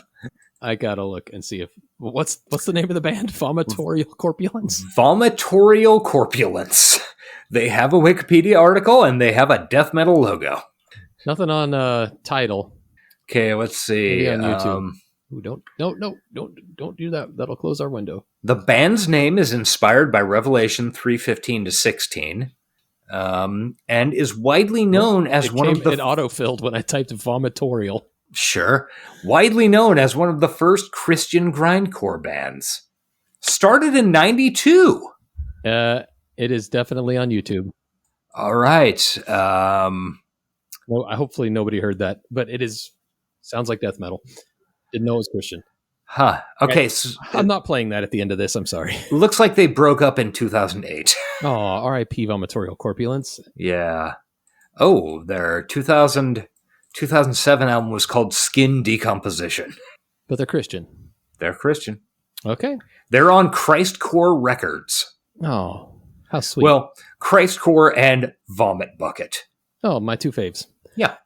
I gotta look and see if what's the name of the band? Vomitorial Corpulence. Vomitorial Corpulence. They have a Wikipedia article and they have a death metal logo. Nothing on Tidal. Okay, let's see. Maybe on YouTube. Ooh, don't do that. That'll close our window. The band's name is inspired by Revelation 3:15-16, and is widely known as It one of the it autofilled when I typed vomitorial. widely known as one of the first Christian grindcore bands. Started in 92. It is definitely on YouTube. All right. Well, hopefully nobody heard that, but it is sounds like death metal. Didn't know it was Christian. Huh. Okay. So I'm not playing that at the end of this. I'm sorry. looks like they broke up in 2008. Oh, R.I.P. Vomitorial Corpulence. Yeah. Oh, their 2007 album was called Skin Decomposition. But they're Christian. They're Christian. Okay. They're on Christcore Records. Oh, how sweet. Well, Christcore and Vomit Bucket. Oh, my two faves. Yeah.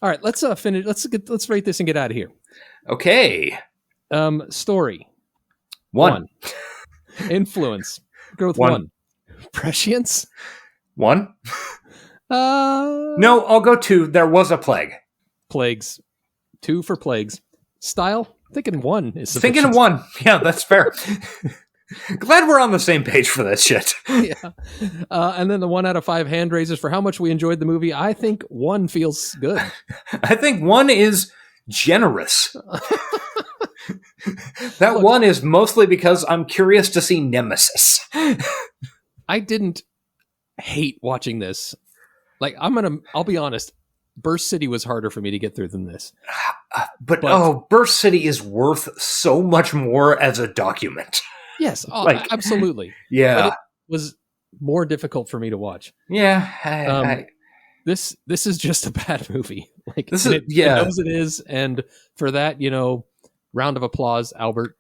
All right, let's finish. Let's rate this and get out of here. Okay. Story. One. Influence. Growth One. 1. Prescience. 1. No, I'll go 2. There was a plague. Plagues. 2 for plagues. Style. Thinking 1 is Thinking of 1. Yeah, that's fair. Glad we're on the same page for that shit. Yeah. And then the 1 out of 5 hand raises for how much we enjoyed the movie. I think 1 feels good. I think 1 is generous. That Look, 1 is mostly because I'm curious to see Nemesis. I didn't hate watching this. Like, I'll be honest. Burst City was harder for me to get through than this. But Burst City is worth so much more as a document. Yes, absolutely. Yeah. But it was more difficult for me to watch. Yeah. This is just a bad movie. Like This is- it knows it is, and for that, round of applause, Albert.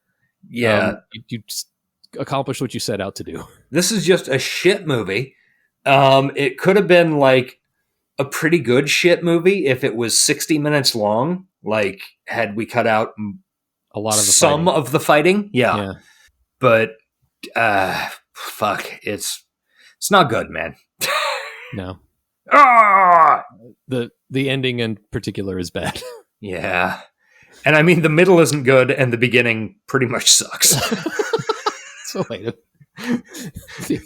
Yeah. You accomplished what you set out to do. This is just a shit movie. It could have been like a pretty good shit movie if it was 60 minutes long. Like, had we cut out A lot of the some fighting. of the fighting. Yeah. But fuck, it's not good, man. No. Ah! The ending in particular is bad. Yeah. And I mean, the middle isn't good, and the beginning pretty much sucks. So wait. The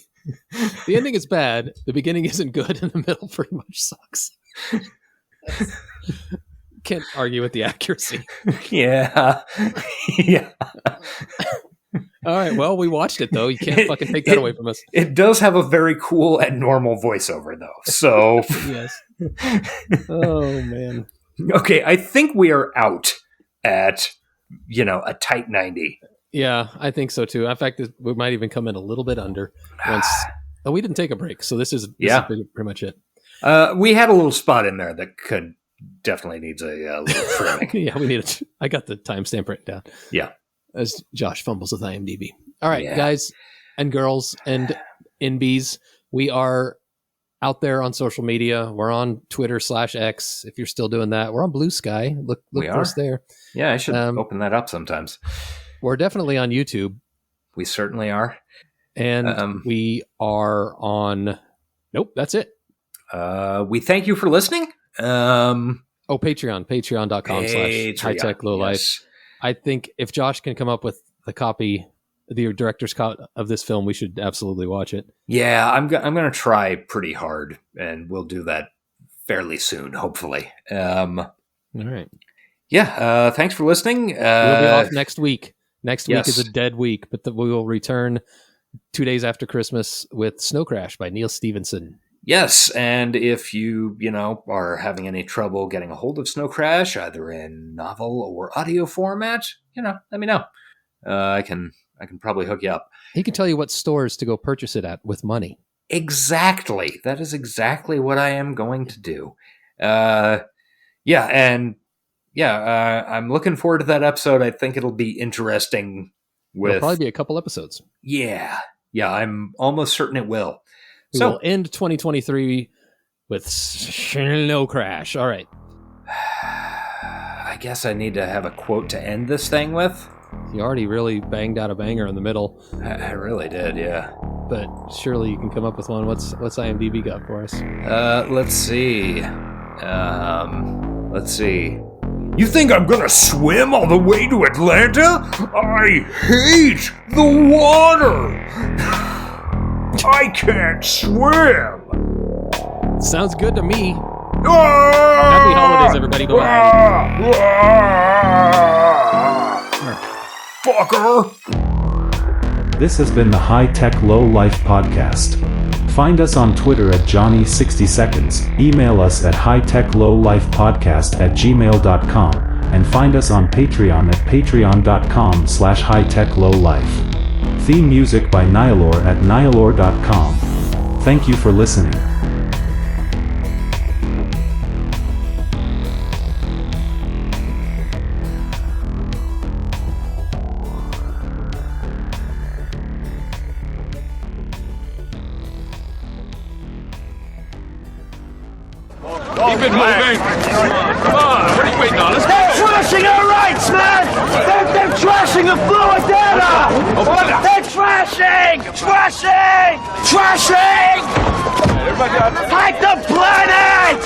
ending is bad, the beginning isn't good, and the middle pretty much sucks. can't argue with the accuracy. Yeah. Yeah. All right. Well, we watched it though. You can't fucking take that away from us. It does have a very cool and normal voiceover though. So Yes. Oh man. okay, I think we are out at a tight 90. Yeah, I think so too. In fact, we might even come in a little bit under once. Oh, we didn't take a break, so this is pretty much it. We had a little spot in there that definitely needs a little trimming. Yeah, we need it. I got the timestamp written down. Yeah. As Josh fumbles with IMDb. All right, guys and girls and NBs, we are out there on social media. We're on Twitter /X if you're still doing that. We're on Blue Sky. Look for us there. Yeah, I should open that up sometimes. We're definitely on YouTube. We certainly are. And we are on... Nope, that's it. We thank you for listening. Patreon. Patreon.com/hightechlowlife. I think if Josh can come up with the director's cut of this film, we should absolutely watch it. Yeah, I'm going to try pretty hard, and we'll do that fairly soon, hopefully. All right. Yeah, thanks for listening. We'll be off next week. Next week is a dead week, but we will return 2 days after Christmas with Snow Crash by Neil Stephenson. Yes, and if you are having any trouble getting a hold of Snow Crash, either in novel or audio format, let me know. I can probably hook you up. He can tell you what stores to go purchase it at with money. Exactly. That is exactly what I am going to do. I'm looking forward to that episode. I think it'll be interesting. It'll probably be a couple episodes. Yeah, I'm almost certain it will. We'll end 2023 with Snow Crash. All right. I guess I need to have a quote to end this thing with. You already really banged out a banger in the middle. I really did, yeah. But surely you can come up with one. What's IMDb got for us? Let's see. You think I'm gonna swim all the way to Atlanta? I hate the water! I can't swim! Sounds good to me. Happy holidays, everybody. Bye-bye. Fucker! This has been the High Tech Low Life podcast. Find us on Twitter at Johnny60seconds, email us at hightechlowlifepodcast@gmail.com, and find us on Patreon at patreon.com/hightechlowlife. Theme music by Nihilor at nihilor.com. Thank you for listening. Keep it moving. Come on, what are you waiting on? Let's go. They're trashing our rights, man! They're trashing the fluid data! They're trashing! Trashing! Trashing! Fight the planet!